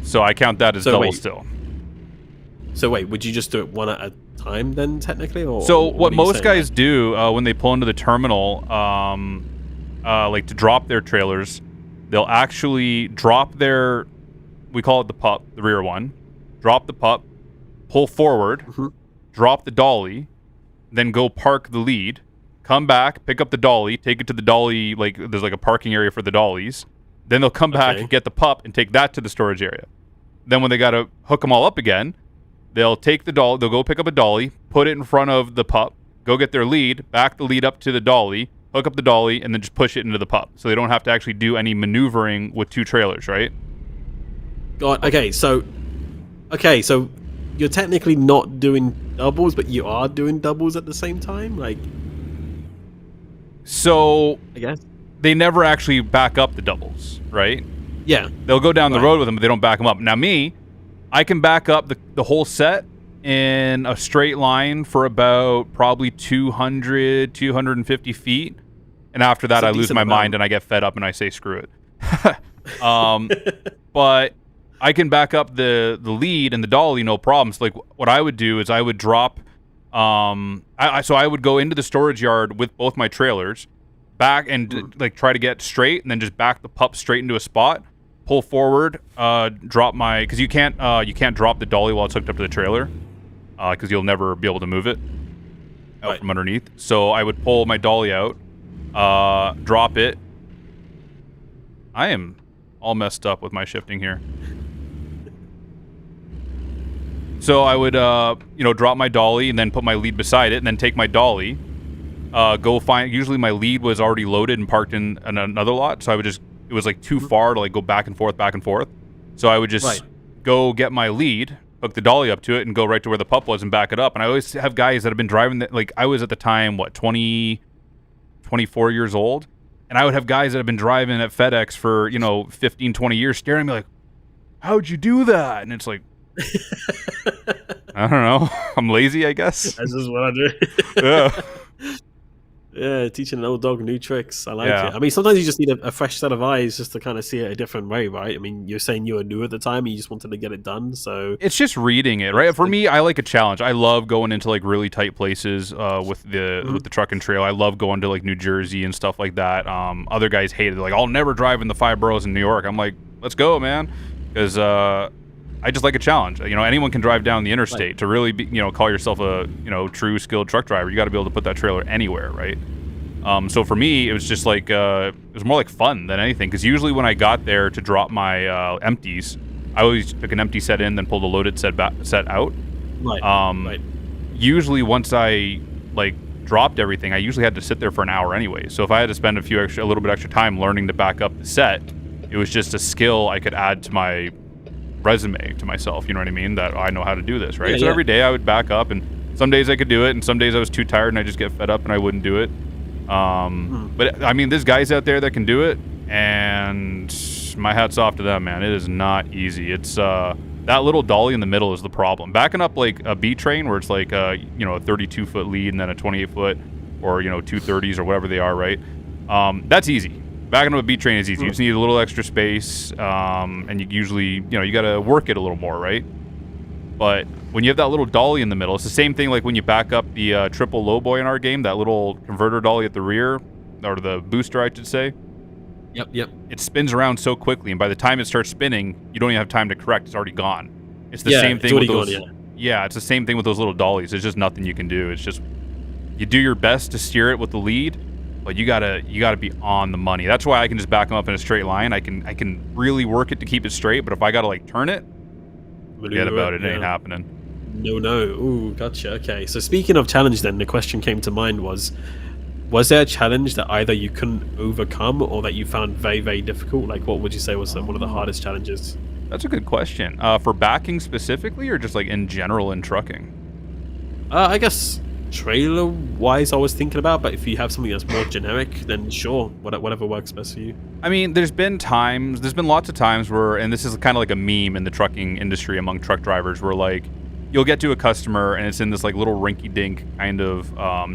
So I count that as double still. So wait, would you just do it one at a time then, technically? Or so what most guys do when they pull into the terminal, like to drop their trailers, they'll actually drop their, we call it the pup, the rear one, drop the pup, pull forward, drop the dolly, then go park the lead, come back, pick up the dolly, take it to the dolly, like there's like a parking area for the dollies. Then they'll come back and get the pup and take that to the storage area. Then when they got to hook them all up again, they'll take the dolly, they'll go pick up a dolly, put it in front of the pup, go get their lead, back the lead up to the dolly, hook up the dolly, and then just push it into the pup. So they don't have to actually do any maneuvering with 2 trailers, right? God. Okay, so you're technically not doing doubles, but you are doing doubles at the same time. Like, So I guess. they never actually back up the doubles, right? Yeah. They'll go down the Right. road with them, but they don't back them up. Now me, I can back up the whole set in a straight line for about probably 200, 250 feet. And after that, It's a I lose decent my amount. mind and I get fed up and I say, screw it. But I can back up the lead and the dolly, no problems. Like, what I would do is I would drop, so I would go into the storage yard with both my trailers, back and like try to get straight, and then just back the pup straight into a spot, pull forward, drop my, because you can't drop the dolly while it's hooked up to the trailer, because you'll never be able to move it out from underneath. So I would pull my dolly out, drop it. I am all messed up with my shifting here. So I would, drop my dolly and then put my lead beside it, and then take my dolly, go find. Usually my lead was already loaded and parked in another lot, so I would just. It was like too far to like go back and forth. So I would just go get my lead, hook the dolly up to it, and go right to where the pup was and back it up. And I always have guys that have been driving that. Like, I was at the time 24 years old, and I would have guys that have been driving at FedEx for 15, 20 years, staring at me like, "How'd you do that?" And it's like, I don't know. I'm lazy, I guess. That's just what I do. Yeah. Yeah, teaching an old dog new tricks. I like it. I mean, sometimes you just need a fresh set of eyes just to kind of see it a different way, right? I mean, you're saying you were new at the time and you just wanted to get it done, so... It's just reading it, right? For me, I like a challenge. I love going into, like, really tight places with the truck and trail. I love going to, like, New Jersey and stuff like that. Other guys hate it. They're like, I'll never drive in the 5 boroughs in New York. I'm like, let's go, man. Because I just like a challenge. Anyone can drive down the interstate. To really be, call yourself a, true skilled truck driver, you got to be able to put that trailer anywhere, right? So for me, it was just like, it was more like fun than anything. Because usually when I got there to drop my empties, I always took an empty set in, then pulled a loaded set out. Right. Usually once I, like, dropped everything, I usually had to sit there for an hour anyway. So if I had to spend a little bit extra time learning to back up the set, it was just a skill I could add to my resume to myself, you know what I mean, that I know how to do this, right? So every day I would back up, and some days I could do it, and some days I was too tired and I just get fed up and I wouldn't do it. But I mean, there's guys out there that can do it, and my hat's off to them, man. It is not easy. It's that little dolly in the middle is the problem. Backing up like a B train where it's like a 32-foot lead and then a 28-foot or 230s or whatever they are, right? That's easy. Backing up a B train is easy. You just need a little extra space, and you usually, you got to work it a little more, right? But when you have that little dolly in the middle, it's the same thing like when you back up the triple lowboy in our game, that little converter dolly at the rear, or the booster, I should say. Yep. It spins around so quickly, and by the time it starts spinning, you don't even have time to correct. It's already gone. It's the same thing with those. Yeah, it's the same thing with those little dollies. There's just nothing you can do. It's just you do your best to steer it with the lead, but you gotta be on the money. That's why I can just back them up in a straight line. I can really work it to keep it straight, but if I gotta like turn it, forget about it. It ain't happening. No. Ooh, gotcha. Okay. So speaking of challenge, then the question came to mind was there a challenge that either you couldn't overcome or that you found very, very difficult? Like, what would you say was one of the hardest challenges? That's a good question. For backing specifically, or just like in general in trucking? I guess trailer wise I was thinking about, but if you have something that's more generic, then sure, whatever works best for you. I mean, there's been lots of times where, and this is kind of like a meme in the trucking industry among truck drivers, where like you'll get to a customer and it's in this like little rinky-dink kind of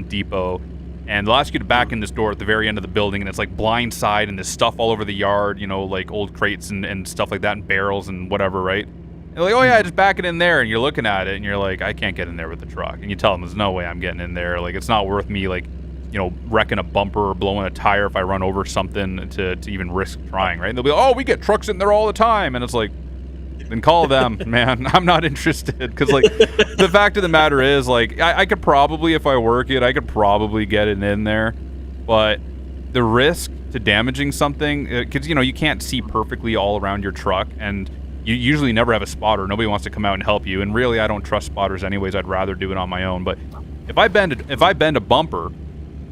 depot, and they'll ask you to back in this door at the very end of the building, and it's like blind side and there's stuff all over the yard, like old crates and stuff like that, and barrels and whatever, right? And they're like, oh yeah, just back it in there, and you're looking at it and you're like, I can't get in there with the truck. And you tell them there's no way I'm getting in there. Like, it's not worth me like, wrecking a bumper or blowing a tire if I run over something to even risk trying, right? And they'll be like, oh, we get trucks in there all the time. And it's like, then call them, man. I'm not interested. Because like, the fact of the matter is, like, I could probably, if I work it, I could probably get it in there. But the risk to damaging something, because, you can't see perfectly all around your truck, and you usually never have a spotter. Nobody wants to come out and help you. And really, I don't trust spotters anyways. I'd rather do it on my own. But if I bend a bumper,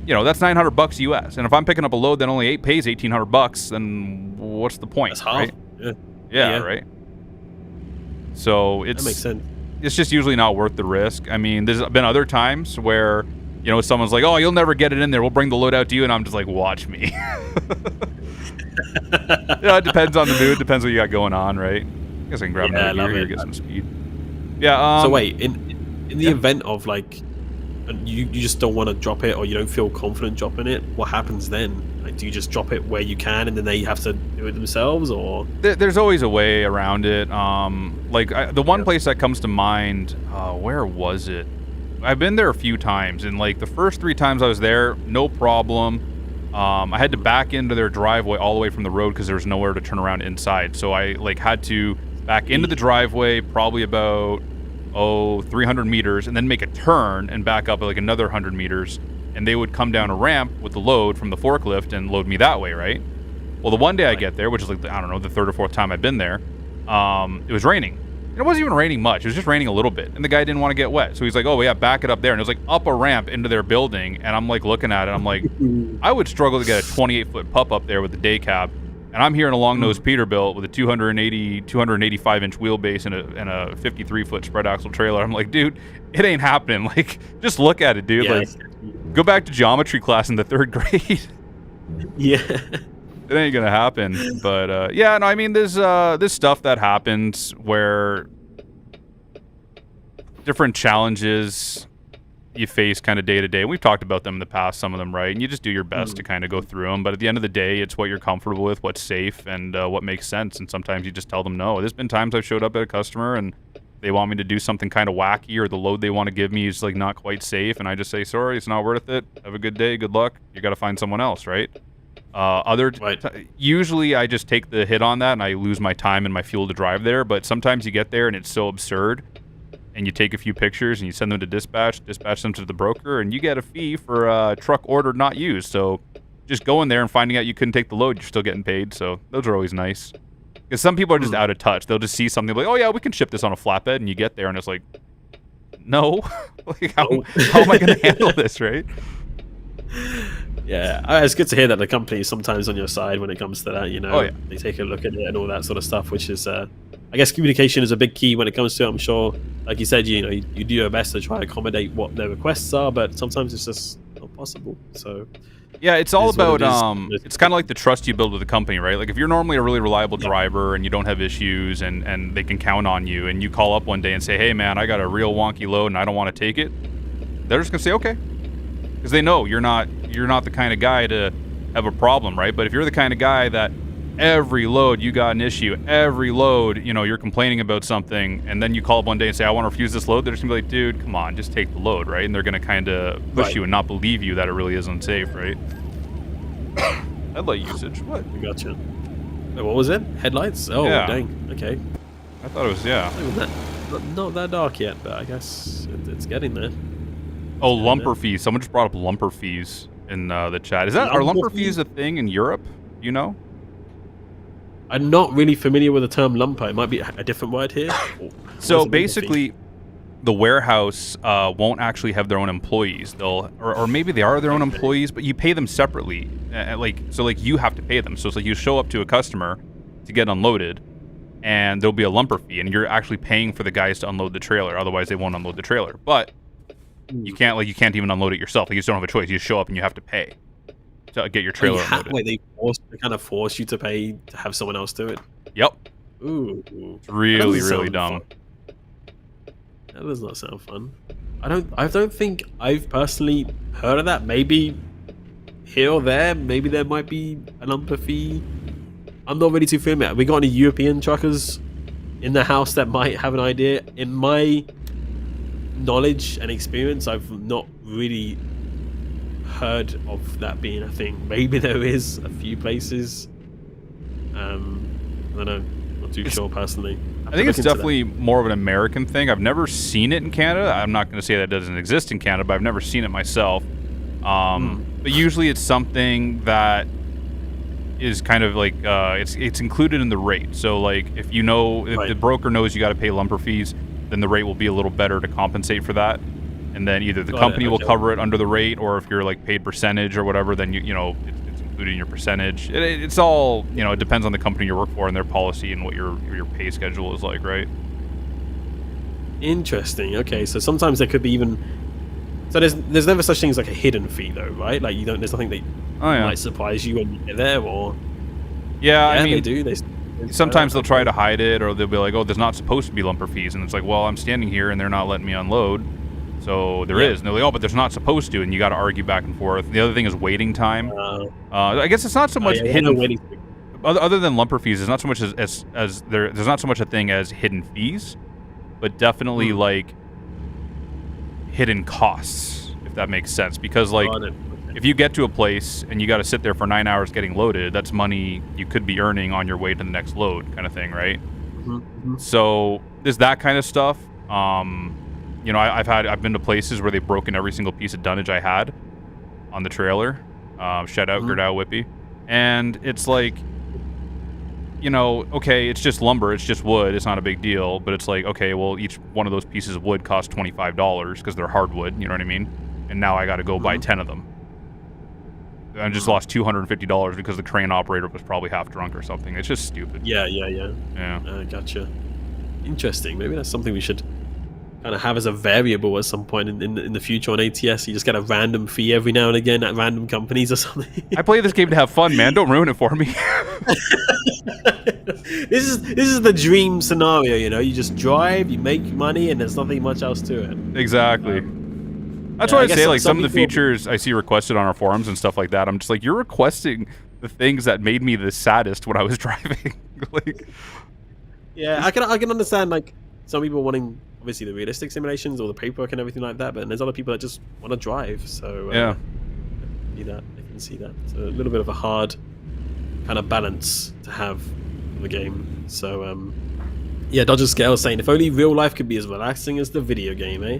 that's $900 US. And if I'm picking up a load that only pays $1,800, then what's the point? That's half. Right? Yeah, right. So That makes sense. it's just usually not worth the risk. I mean, there's been other times where, someone's like, "Oh, you'll never get it in there. We'll bring the load out to you," and I'm just like, "Watch me." It depends on the mood. Depends what you got going on, right? I guess I can grab Yeah, I another love gear here, it. get some speed. Yeah. So wait, in the event of like, you just don't want to drop it, or you don't feel confident dropping it, what happens then? Like, do you just drop it where you can, and then they have to do it themselves, or? There's always a way around it. The one place that comes to mind, where was it? I've been there a few times, and like the first 3 times I was there, no problem. I had to back into their driveway all the way from the road because there was nowhere to turn around inside. So I had to back into the driveway probably about 300 meters, and then make a turn and back up like another 100 meters. And they would come down a ramp with the load from the forklift and load me that way, right? Well, the one day I get there, which is like, I don't know, the 3rd or 4th time I've been there, it was raining. And it wasn't even raining much. It was just raining a little bit. And the guy didn't want to get wet. So he's like, "Oh, yeah, back it up there." And it was like up a ramp into their building. And I'm like looking at it. I'm like, I would struggle to get a 28-foot pup up there with the day cab. And I'm here in a long-nosed Peterbilt with a 285-inch wheelbase and a 53-foot spread axle trailer. I'm like, dude, it ain't happening. Like, just look at it, dude. Yeah, like, go back to geometry class in the 3rd grade. yeah. It ain't gonna happen. But I mean, there's stuff that happens where different challenges you face kind of day to day. We've talked about them in the past, some of them, right? And you just do your best to kind of go through them. But at the end of the day, it's what you're comfortable with, what's safe, and what makes sense. And sometimes you just tell them no. There's been times I've showed up at a customer and they want me to do something kind of wacky, or the load they want to give me is like not quite safe, and I just say, "Sorry, it's not worth it. Have a good day. Good luck. You got to find someone else," right? Usually I just take the hit on that and I lose my time and my fuel to drive there. But sometimes you get there and it's so absurd, and you take a few pictures and you send them to dispatch them to the broker, and you get a fee for a truck ordered not used. So just going there and finding out you couldn't take the load, you're still getting paid. So those are always nice. Because some people are just out of touch. They'll just see something like, "Oh yeah, we can ship this on a flatbed," and you get there and it's like, no. Like, how am I going to handle this, right? Yeah, it's good to hear that the company is sometimes on your side when it comes to that. Oh, yeah. They take a look at it and all that sort of stuff, which is, I guess, communication is a big key when it comes to it. I'm sure, like you said, you do your best to try to accommodate what their requests are, but sometimes it's just not possible. So yeah, it's all about it it's kind of like the trust you build with the company, right? Like if you're normally a really reliable driver and you don't have issues and they can count on you, and you call up one day and say, "Hey man, I got a real wonky load and I don't want to take it," they're just gonna say okay, because they know you're not the kind of guy to have a problem, right? But if you're the kind of guy that every load you got an issue, every load, you're complaining about something, and then you call up one day and say, "I want to refuse this load," they're just gonna be like, "Dude, come on, just take the load," right? And they're gonna kind of push you and not believe you that it really is unsafe, right? Headlight usage. What? I gotcha. Wait, what was it? Headlights? Oh, Yeah. dang. Okay. I thought it was, yeah. Not even not that dark yet, but I guess it's getting there. Oh, lumper fees. Someone just brought up lumper fees in the chat. Are lumper fees a thing in Europe? You know? I'm not really familiar with the term lumper. It might be a different word here. So basically, the warehouse won't actually have their own employees. Or maybe they are their own employees, but you pay them separately. So you have to pay them. So it's like you show up to a customer to get unloaded, and there'll be a lumper fee, and you're actually paying for the guys to unload the trailer. Otherwise, they won't unload the trailer. But you can't even unload it yourself. Like, you just don't have a choice. You just show up and you have to pay to get your trailer unloaded. Wait, they kind of force you to pay to have someone else do it. Yep. Ooh, it's really dumb. That does not sound fun. I don't think I've personally heard of that. Maybe here or there, maybe there might be a lumper fee. I'm not really too familiar. We got any European truckers in the house that might have an idea? In my knowledge and experience, I've not really heard of that being a thing. Maybe there is a few places. I don't know. Not too sure personally. I think it's definitely more of an American thing. I've never seen it in Canada. I'm not going to say that it doesn't exist in Canada, but I've never seen it myself. But usually it's something that is kind of like it's included in the rate. So like if the broker knows you got to pay lumper fees, then the rate will be a little better to compensate for that. And then either the company will cover it under the rate, or if you're like paid percentage or whatever, then it's included in your percentage. It's all it depends on the company you work for and their policy and what your pay schedule is like, right? Interesting. Okay, so sometimes there could be even. So there's never such thing as like a hidden fee though, right? Like you don't. There's nothing that Oh yeah. might surprise you when you get there, or Yeah, I yeah, they mean, do. They sometimes they'll try okay. to hide it, or they'll be like, "Oh, there's not supposed to be lumper fees," and it's like, "Well, I'm standing here and they're not letting me unload, so there Yeah. is." And they're like, "Oh, but there's not supposed to," and you got to argue back and forth. The other thing is waiting time. Uh, I guess it's not so much yeah, I know hidden. waiting. Other than lumper fees, it's not so much as there's not so much a thing as hidden fees, but definitely Hmm. like hidden costs, if that makes sense. Because like Got it. if you get to a place and you got to sit there for 9 hours getting loaded, that's money you could be earning on your way to the next load, kind of thing, right? Hmm. So there's that kind of stuff. You know, I've been to places where they've broken every single piece of dunnage I had on the trailer. Shout out Hmm. Gerdow Whippy, and it's like, you know, okay, it's just lumber, it's just wood, it's not a big deal. But it's like, okay, well, each one of those pieces of wood costs $25 because they're hardwood. You know what I mean? And now I got to go buy Hmm. 10 of them. I just lost $250 because the crane operator was probably half drunk or something. It's just stupid. Yeah. Yeah. Gotcha. Interesting. Maybe that's something we should kind of have as a variable at some point in the future on ATS. You just get a random fee every now and again at random companies or something. I play this game to have fun, man. Don't ruin it for me. This is the dream scenario, you know. You just drive, you make money, and there's nothing much else to it. Exactly. That's Yeah, why I I guess say, like, some of the people. features I see requested on our forums and stuff like that, I'm just like, you're requesting the things that made me the saddest when I was driving. Like, Yeah, I can understand like some people wanting obviously the realistic simulations or the paperwork and everything like that, but then there's other people that just want to drive. So yeah. I can see that. It's a little bit of a hard kind of balance to have for the game. So yeah, Dodger Scale saying if only real life could be as relaxing as the video game, eh?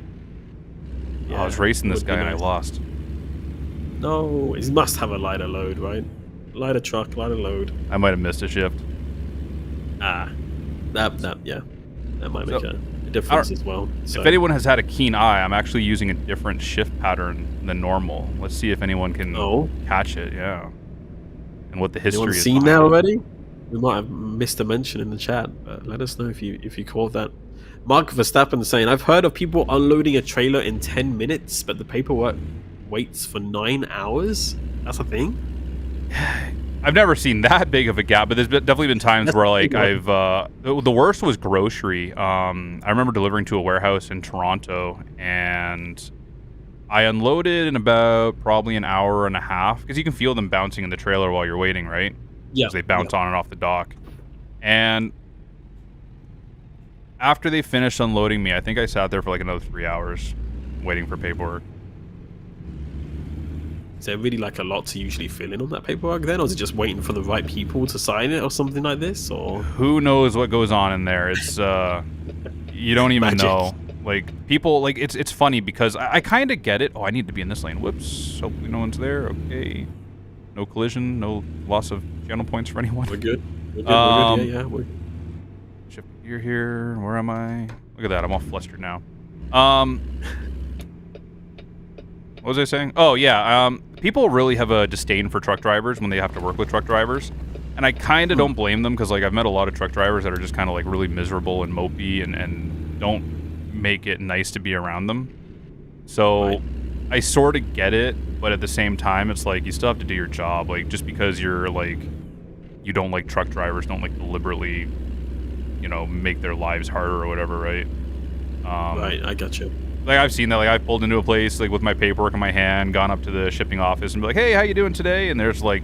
I was Yeah, racing it this would be guy and I nice. lost. No, it must have a lighter load, right? Lighter truck, lighter load. I might have missed a shift. Ah, that yeah, that might make So, a difference as well. So. if anyone has had a keen eye, I'm actually using a different shift pattern than normal. Let's see if anyone can Oh, catch it, yeah. And what the history anyone is seen behind that it. already? We might have missed a mention in the chat, but let us know if you caught that. Mark Verstappen saying, I've heard of people unloading a trailer in 10 minutes, but the paperwork waits for 9 hours? That's a thing? I've never seen that big of a gap, but there's definitely been times That's where a like big one. the worst was grocery. I remember delivering to a warehouse in Toronto, and I unloaded in about probably an hour and a half because you can feel them bouncing in the trailer while you're waiting, right? Yeah, Because they yeah. bounce on and off the dock. And after they finished unloading me, I think I sat there for like another 3 hours waiting for paperwork. Is there really like a lot to usually fill in on that paperwork then? Or is it just waiting for the right people to sign it or something like this? Or Who knows what goes on in there? It's you don't even magic? know. Like people, like it's funny because I kind of get it. Oh, I need to be in this lane. Whoops. Hopefully no one's there. Okay. No collision. No loss of channel points for anyone. We're good. We're good. We're good. Yeah, yeah. Shift gear here. Where am I? Look at that. I'm all flustered now. What was I saying? Oh yeah. People really have a disdain for truck drivers when they have to work with truck drivers, and I kind of don't blame them because like I've met a lot of truck drivers that are just kind of like really miserable and mopey and don't make it nice to be around them. So Right. I sort of get it, but at the same time, it's like you still have to do your job. Like just because you're like you don't like truck drivers, don't like deliberately, you know, make their lives harder or whatever, right? Right, I got you. Like I've seen that. Like I've pulled into a place like with my paperwork in my hand, gone up to the shipping office and be like, "Hey, how you doing today?" And there's like,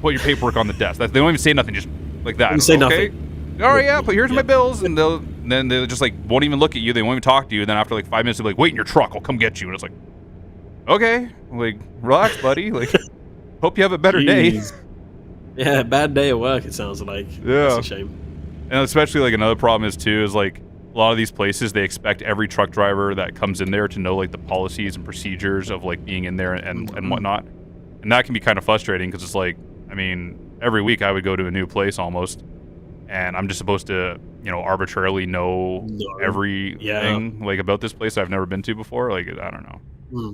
"Put your paperwork on the desk." They don't even say nothing, just like that. You say Okay. nothing. All right, yeah, but here's Yeah. my bills, and then they just like won't even look at you. They won't even talk to you. And then after like 5 minutes, they're like, "Wait in your truck. I'll come get you." And it's like, okay, like relax, buddy. Like, hope you have a better day. Jeez. Yeah, bad day at work, it sounds like. Yeah. That's a shame. And especially like another problem is too is like a lot of these places they expect every truck driver that comes in there to know like the policies and procedures of like being in there and whatnot, and that can be kind of frustrating because it's like, I mean, every week I would go to a new place almost, and I'm just supposed to, you know, arbitrarily know No. everything like about this place I've never been to before. Like I don't know. Hmm.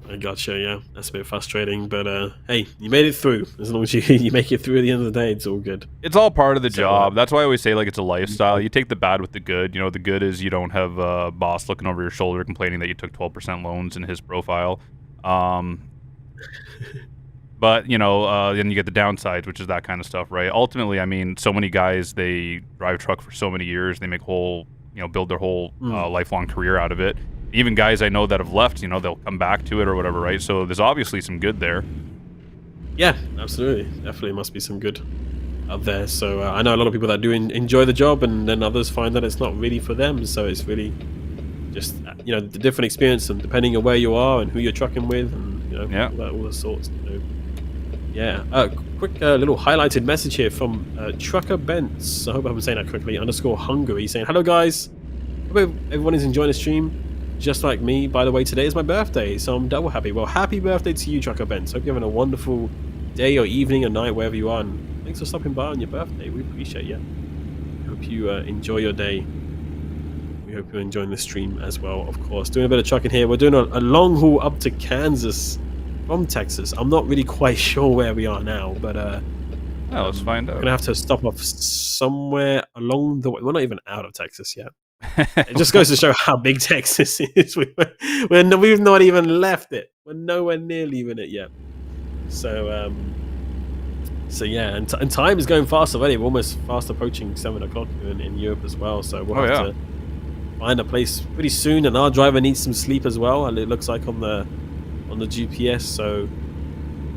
I gotcha. Yeah, that's a bit frustrating, but hey, you made it through. As long as you you make it through at the end of the day, it's all good. It's all part of the So job. That's why I always say like it's a lifestyle. You take the bad with the good. You know, the good is you don't have a boss looking over your shoulder complaining that you took 12% loans in his profile. Um, but you know, then you get the downsides, which is that kind of stuff, right? Ultimately, I mean, so many guys they drive truck for so many years, they make whole, you know, build their whole mm, lifelong career out of it. Even guys I know that have left, you know, they'll come back to it or whatever, right? So there's obviously some good there. yeah, absolutely, definitely must be some good up there. So I know a lot of people that do enjoy the job, and then others find that it's not really for them. So it's really just the different experience, and depending on where you are and who you're trucking with, and Yeah. all the sorts. Yeah. Quick little highlighted message here from Trucker Bents. I hope I'm saying that correctly. _Hungary saying, "Hello guys. Hope everyone is enjoying the stream. Just like me, by the way, today is my birthday, so I'm double happy. Well, happy birthday to you, Trucker Bents. Hope you're having a wonderful day or evening or night, wherever you are. And thanks for stopping by on your birthday. We appreciate you. Hope you enjoy your day. We hope you're enjoying the stream as well, of course. Doing a bit of trucking here. We're doing a long haul up to Kansas from Texas. I'm not really quite sure where we are now, but Let's find we're out. gonna have to stop off somewhere along the way. We're not even out of Texas yet. It just goes to show how big Texas is. We've not even left it. We're nowhere near leaving it yet. So yeah, and time is going fast already. We're almost fast approaching 7 o'clock in Europe as well. So we'll have to find a place pretty soon. And our driver needs some sleep as well. And it looks like on the GPS. So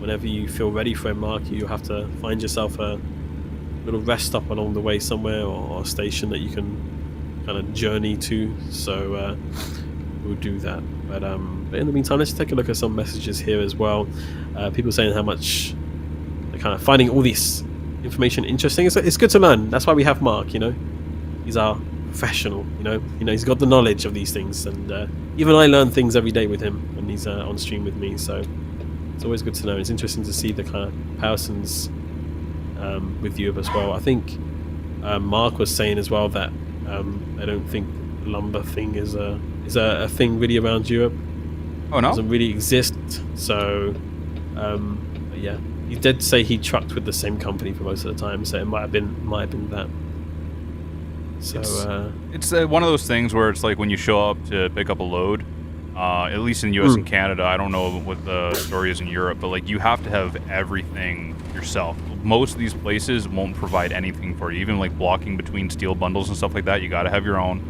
whenever you feel ready for it, Mark, you have to find yourself a little rest stop along the way somewhere, or a station that you can kind of journey to. So we'll do that. But in the meantime, let's take a look at some messages here as well. People saying how much they're kind of finding all this information interesting. It's good to learn. That's why we have Mark. He's our professional. He's got the knowledge of these things, and even I learn things every day with him when he's on stream with me. So it's always good to know. It's interesting to see the kind of comparisons with Europe as well. I think Mark was saying as well that I don't think lumber thing is a thing really around Europe. Oh no, it doesn't really exist. So but yeah, he did say he trucked with the same company for most of the time, so it might have been that. So it's one of those things where it's like when you show up to pick up a load, at least in the U.S. and Canada. I don't know what the story is in Europe, but like you have to have everything yourself. Most of these places won't provide anything for you, even like blocking between steel bundles and stuff like that. You got to have your own.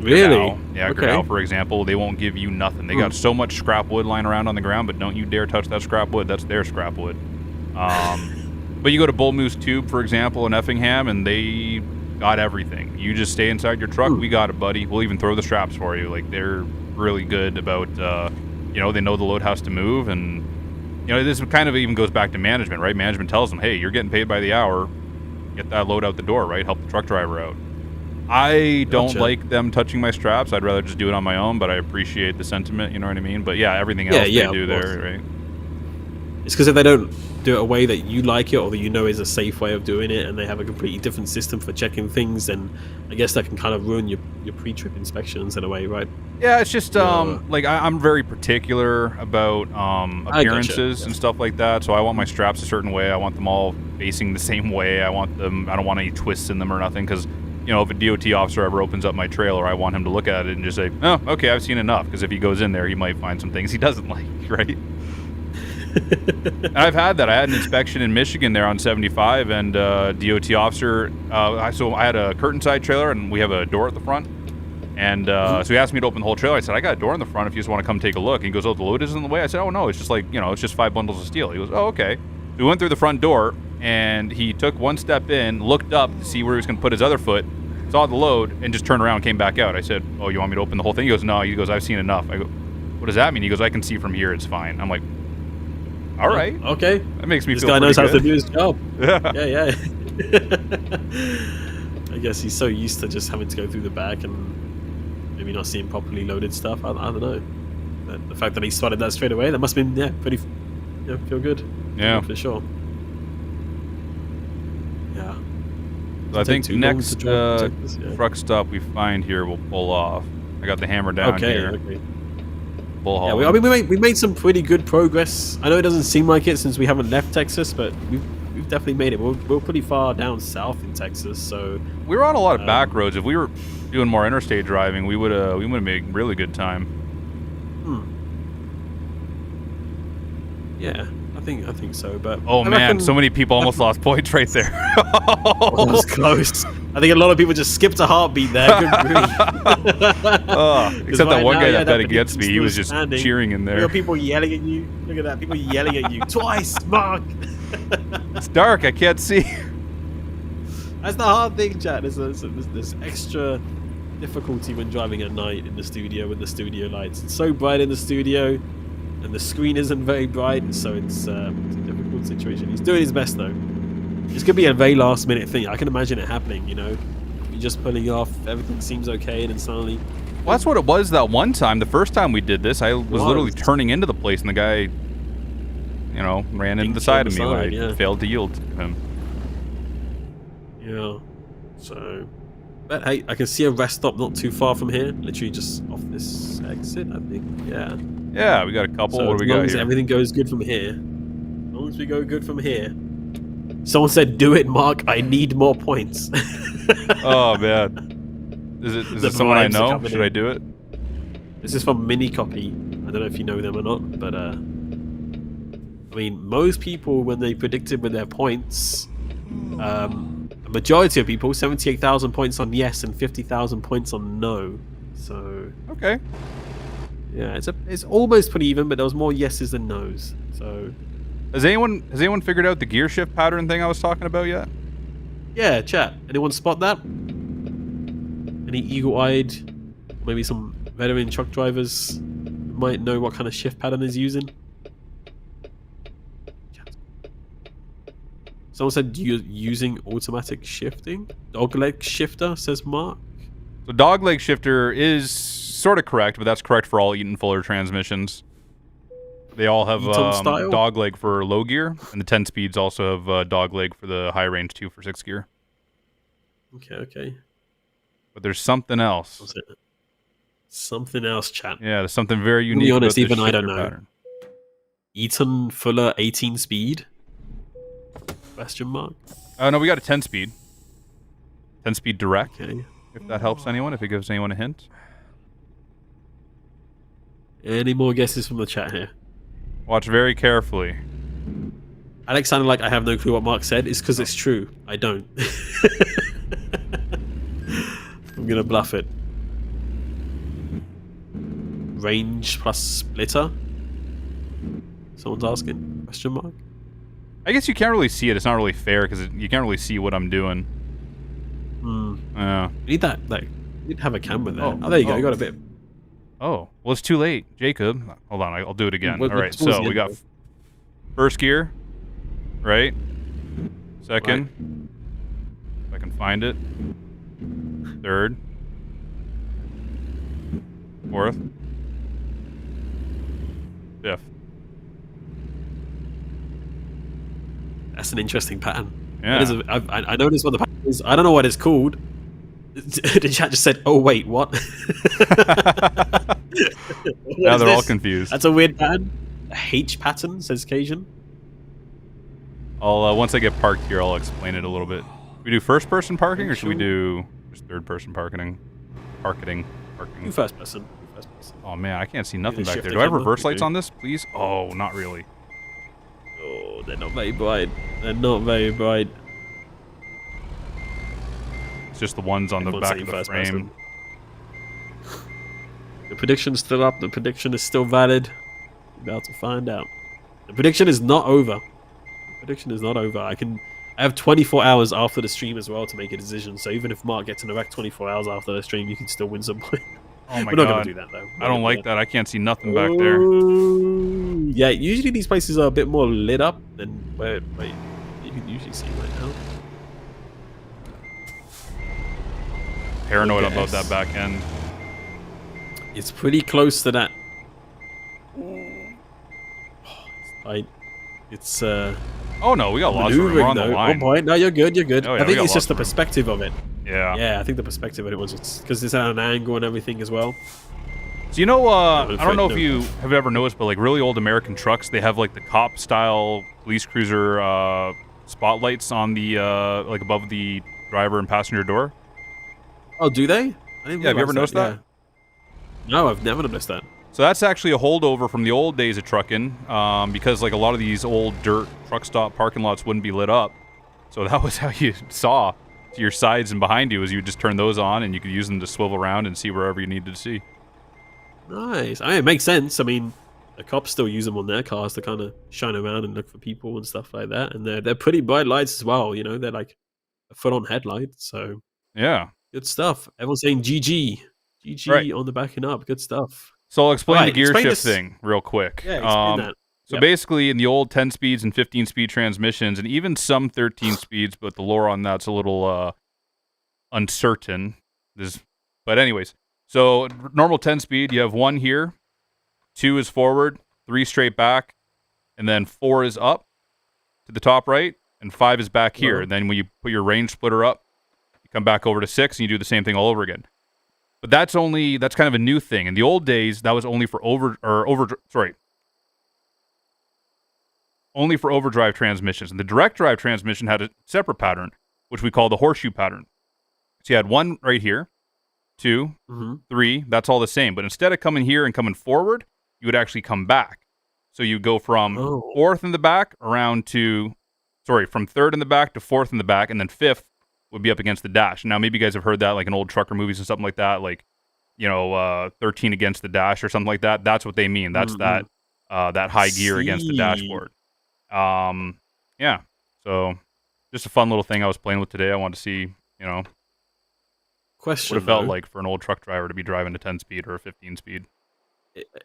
Really? Yeah, Okay. Grinnell, for example, they won't give you nothing. They got so much scrap wood lying around on the ground, but don't you dare touch that scrap wood. That's their scrap wood. But you go to Bull Moose Tube, for example, in Effingham, and they got everything. You just stay inside your truck. We got it, buddy. We'll even throw the straps for you. Like, they're really good about, they know the load has to move. And, this kind of even goes back to management, right? Management tells them, hey, you're getting paid by the hour. Get that load out the door, right? Help the truck driver out. I don't like them touching my straps. I'd rather just do it on my own, but I appreciate the sentiment, you know what I mean? But yeah, everything else they do there, right? It's because if they don't do it a way that you like it, or that is a safe way of doing it, and they have a completely different system for checking things, then I guess that can kind of ruin your pre-trip inspections in a way, right? Yeah, it's just like I'm very particular about appearances and stuff like that. So I want my straps a certain way. I want them all facing the same way. I don't want any twists in them or nothing, because if a DOT officer ever opens up my trailer, I want him to look at it and just say, oh, okay, I've seen enough. Because if he goes in there, he might find some things he doesn't like, right? And I've had that. I had an inspection in Michigan there on 75, and DOT officer, so I had a curtain side trailer, and we have a door at the front. And so he asked me to open the whole trailer. I said, I got a door in the front if you just want to come take a look. And he goes, oh, the load isn't in the way? I said, oh, no, it's just like, it's just 5 bundles of steel. He goes, oh, okay. So we went through the front door, and he took one step in, looked up to see where he was going to put his other foot, saw the load, and just turned around and came back out. I said, oh, you want me to open the whole thing? He goes, no. He goes, I've seen enough. I go, what does that mean? He goes, I can see from here. It's fine. I'm like, all right. Okay. That makes me feel pretty good. This guy knows how to do his job. Yeah. I guess he's so used to just having to go through the back and maybe not seeing properly loaded stuff. I don't know. But the fact that he spotted that straight away, that must have been, pretty, feel good. Yeah. For sure. Yeah. So I think next truck stop we find here will pull off. I got the hammer down here. Okay. bull Yeah, hauling. I mean, we made some pretty good progress. I know it doesn't seem like it since we haven't left Texas, but we've definitely made it. We're pretty far down south in Texas, so We were on a lot of back roads. If we were doing more interstate driving, we would have made really good time. Yeah, I think so. But Oh I man, reckon so many people almost lost points right there. that was close. I think a lot of people just skipped a heartbeat there. Good grief. Except that one guy that bet against me, he was just standing. cheering in there. There are people yelling at you. Look at that, people yelling at you twice, Mark. It's dark, I can't see. That's the hard thing, chat. There's extra difficulty when driving at night in the studio with the studio lights. It's so bright in the studio, and the screen isn't very bright, so it's a difficult situation. He's doing his best though. It's gonna be a very last minute thing. I can imagine it happening. You know, you're just pulling off, everything seems okay, and then suddenly. Well, that's what it was that one time. The first time we did this, I was literally turning into the place, and the guy, you know, ran into the side of me. I failed to yield to him. Yeah. So, but hey, I can see a rest stop not too far from here. Literally just off this exit, I think. Yeah. Yeah, we got a couple. So what do we got as here? everything goes good from here. As long as we go good from here. Someone said, "Do it, Mark. I need more points." Oh man, is it someone I know? Should I do it? This is from Mini Copy. I don't know if you know them or not, but I mean, most people when they predicted with their points, a majority of people, 78,000 points on yes and 50,000 points on no. So okay. Yeah, it's almost pretty even, but there was more yeses than nos. So Has anyone figured out the gear shift pattern thing I was talking about yet? yeah, chat. Anyone spot that? Any eagle-eyed, maybe some veteran truck drivers might know what kind of shift pattern is using? Someone said you're using automatic shifting. Dogleg shifter, says Mark. So dogleg shifter is sort of correct, but that's correct for all Eaton Fuller transmissions. They all have dogleg for low gear, and the 10 speeds also have dogleg for the high range 2 for 6 gear. Okay. But there's something else. What's it? Something else, chat. Yeah, there's something very unique. To be honest, about this even I don't shifter know. pattern. Eaton Fuller 18 speed? Question mark. No, we got a 10 speed. 10 speed direct. Okay. If that helps anyone, if it gives anyone a hint. Any more guesses from the chat here? Watch very carefully. Alex sounded like I have no clue what Mark said. It's because it's true. I don't. I'm gonna bluff it. Range plus splitter? Someone's asking? Question mark? I guess you can't really see it. It's not really fair because you can't really see what I'm doing. We need that. Like, we need to have a camera there. Oh, there you go. You got a bit. Oh, well, it's too late, Jacob. Hold on, I'll do it again. All right, so we got first gear, right? Second, if I can find it. Third, fourth, fifth. That's an interesting pattern. Yeah. I noticed what the pattern is. I don't know what it's called. The chat just said, "Oh wait, what?" Now they're all confused. That's a weird pattern. A H pattern, says Cajun. I'll once I get parked here, I'll explain it a little bit. We do first-person parking, or should we do just third-person parking? Parking. Do first person. Oh man, I can't see nothing back there. Do I have reverse lights on this, please? Oh, not really. Oh, they're not very bright. They're not very bright. It's just the ones on the back of the frame. The prediction's still up. The prediction is still valid. You're about to find out. The prediction is not over. The prediction is not over. I have 24 hours after the stream as well to make a decision. So even if Mark gets in a wreck 24 hours after the stream, you can still win some points. Oh my We're not going to do that though. I don't like that. I can't see nothing back there. Yeah, usually these places are a bit more lit up than where you can usually see right now. Paranoid about that back end. It's pretty close to that. It's Oh no, we got lots of room. We're on the line. Oh boy, no, you're good. You're good. Oh, yeah, I think it's just the perspective of it. Yeah. Yeah, I think the perspective of it was because it's at an angle and everything as well. So you know, I would I don't think know if no. you have ever noticed, but like really old American trucks, they have like the cop style police cruiser spotlights on the like above the driver and passenger door. Oh, do they? I didn't Yeah, have you ever realize that. noticed that? Yeah. No, I've never noticed that. So that's actually a holdover from the old days of trucking, because like a lot of these old dirt truck stop parking lots wouldn't be lit up. So that was how you saw to your sides and behind you, is you would just turn those on and you could use them to swivel around and see wherever you needed to see. Nice. I mean, it makes sense. I mean, the cops still use them on their cars to kind of shine around and look for people and stuff like that. And they're pretty bright lights as well. You know, they're like a full-on headlight. So Yeah. good stuff. Everyone's saying GG, Right. GG on the backing up. Good stuff. So I'll All explain the right, gear explain shift this. thing real quick. Yeah, explain that. So Yep. basically, in the old 10 speeds and 15 speed transmissions, and even some 13 speeds, but the lore on that's a little uncertain. But anyways, so normal 10 speed, you have 1 here, 2 is forward, 3 straight back, and then 4 is up to the top right, and 5 is back here. Uh-huh. And then when you put your range splitter up, you come back over to 6, and you do the same thing all over again. But that's kind of a new thing. In the old days, that was only for only for overdrive transmissions. And the direct drive transmission had a separate pattern, which we call the horseshoe pattern. So you had 1 right here, 2, Mm-hmm. 3, that's all the same. But instead of coming here and coming forward, you would actually come back. So you go from Oh. 4th in the back from 3rd in the back to 4th in the back, and then 5th would be up against the dash. Now, maybe you guys have heard that like in old trucker movies and something like that, like, 13 against the dash or something like that. That's what they mean. That's Mm-hmm. that I high gear against the see. dashboard. Yeah. So just a fun little thing I was playing with today. I wanted to see, what it Question felt though. like for an old truck driver to be driving a 10 speed or a 15 speed.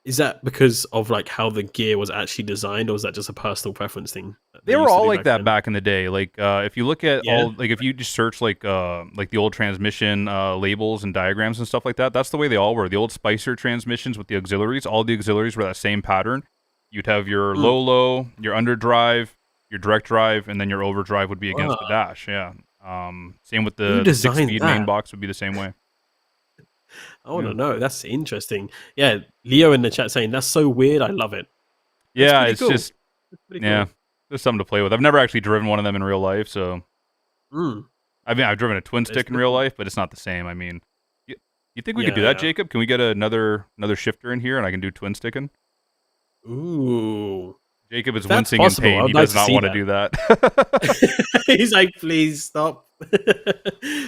Is that because of like how the gear was actually designed, or is that just a personal preference thing that they They were used to all do like back that then? back in the day. Like, if you look at Yeah. if you just search like the old transmission labels and diagrams and stuff like that, that's the way they all were. The old Spicer transmissions with the auxiliaries, all the auxiliaries were that same pattern. You'd have your Mm. low, your underdrive, your direct drive, and then your overdrive would be against the Wow. dash. Yeah. Same with Who the six designed speed main that? box would be the same way. I want Yeah. to know. That's interesting. Yeah, Leo in the chat saying that's so weird. I love it. That's Yeah, pretty it's cool. just That's pretty yeah, cool. there's something to play with. I've never actually driven one of them in real life, so Mm. I mean, I've driven a twin It's stick in pretty real cool. life, but it's not the same. I mean, you think we could do Yeah, that, yeah. Jacob? Can we get another shifter in here and I can do twin sticking? Ooh. Jacob is If that's wincing in possible, I pain. He would like does to not see want to that. do that. He's like, please stop.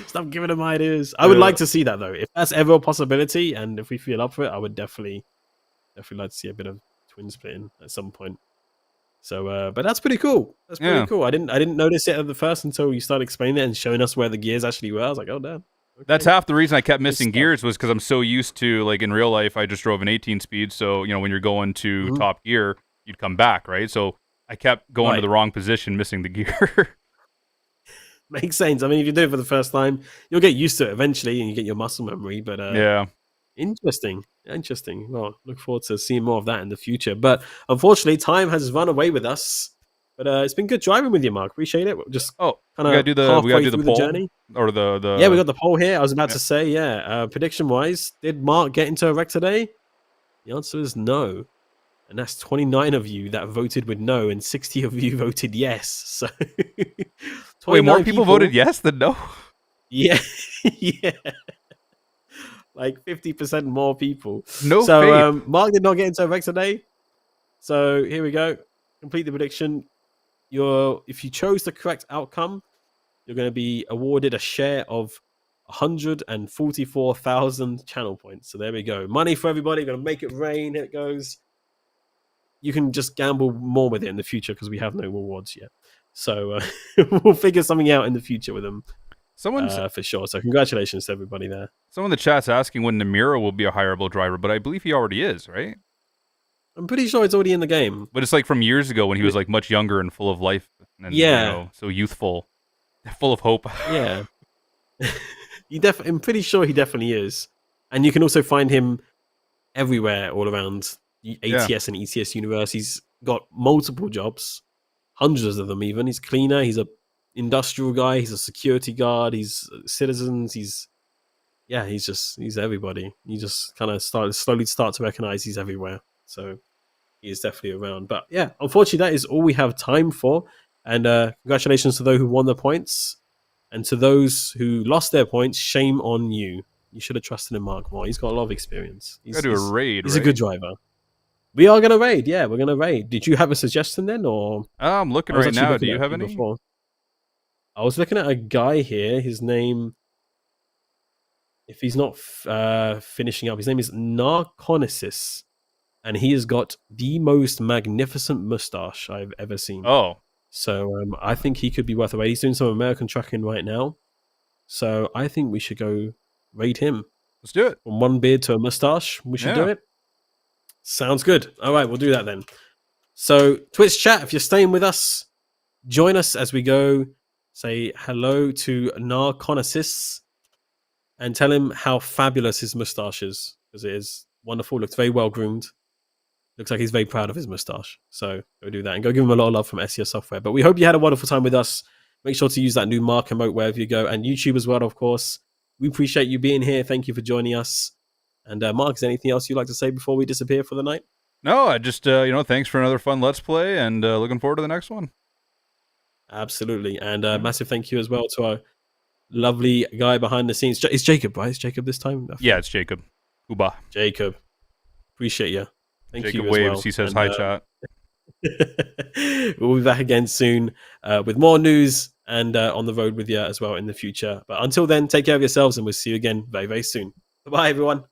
Stop giving him ideas. I would Yeah. like to see that though. If that's ever a possibility and if we feel up for it, I would definitely like to see a bit of twin splitting at some point. So but that's pretty cool. That's pretty Yeah. cool. I didn't notice it at the first until you started explaining it and showing us where the gears actually were. I was like, oh damn. That's Okay. half the reason I kept Good missing stuff. gears was because I'm so used to, like, in real life, I just drove an 18 speed. So, when you're going to Mhm. top gear, you'd come back, right? So I kept going to Right. the wrong position, missing the gear. Makes sense. I mean, if you do it for the first time, you'll get used to it eventually and you get your muscle memory. But Yeah. interesting. Interesting. Well, look forward to seeing more of that in the future. But unfortunately, time has run away with us. But it's been good driving with you, Mark. Appreciate it. We're just Oh, kind of we gotta halfway do the through the poll journey. or Yeah, we the got the poll here. I was about yeah. to say, yeah. Prediction wise, did Mark get into a wreck today? The answer is no. And that's 29 of you that voted with no, and 60 of you voted yes. So Wait, more 29 people voted people. yes than no? Yeah. Yeah. Like 50% more people. No So faith. Mark did not get into a wreck today. So here we go. Complete the prediction. If you chose the correct outcome, you're going to be awarded a share of 144,000 channel points. So there we go. Money for everybody. Going to make it rain. Here it goes. You can just gamble more with it in the future because we have no rewards yet. So we'll figure something out in the future with them Someone's for sure. So congratulations to everybody there. Someone in the chat's asking when Namiro will be a hireable driver, but I believe he already is, right? I'm pretty sure it's already in the game. But it's like from years ago when he was like much younger and full of life and Yeah, so youthful, full of hope. yeah. I'm pretty sure he definitely is. And you can also find him everywhere all around Yeah. ATS and ETS Universe. He's got multiple jobs, hundreds of them even. He's a cleaner, he's a industrial guy, he's a security guard, he's citizens, he's yeah, he's everybody. You just kind of slowly start to recognize he's everywhere. So he is definitely around. But yeah, unfortunately, that is all we have time for. And congratulations to those who won the points, and to those who lost their points. Shame on you. You should have trusted in Mark more. He's got a lot of experience. Gotta do a raid, He's a right? good driver. We are gonna raid. Yeah, we're gonna raid. Did you have a suggestion then, or I'm I looking was right actually now. Do looking you at a have few any? before. I was looking at a guy here. His name, if he's not finishing up, his name is Narconesis, and he has got the most magnificent mustache I've ever seen. Oh, So I think he could be worth a raid. He's doing some American trucking right now. So I think we should go raid him. let's do it. From one beard to a mustache, we should do Yeah. it. Sounds good. All right, we'll do that then. So Twitch chat, if you're staying with us, join us as we go. Say hello to Narconesis and tell him how fabulous his mustache is, because it is wonderful. Looks very well groomed. Looks like he's very proud of his mustache. So go do that and go give him a lot of love from SES Software. But we hope you had a wonderful time with us. Make sure to use that new Mark emote wherever you go, and YouTube as well, of course. We appreciate you being here. Thank you for joining us. And Mark, is there anything else you'd like to say before we disappear for the night? No, I just thanks for another fun Let's Play, and looking forward to the next one. Absolutely. And massive thank you as well to our lovely guy behind the scenes. It's Jacob, right? It's Jacob this time? Yeah, it's Jacob. Uba. Jacob. Appreciate you. Thank Jacob you as waves. well. He says And, hi, chat. we'll be back again soon with more news and on the road with you as well in the future. But until then, take care of yourselves, and we'll see you again very, very soon. Bye, everyone.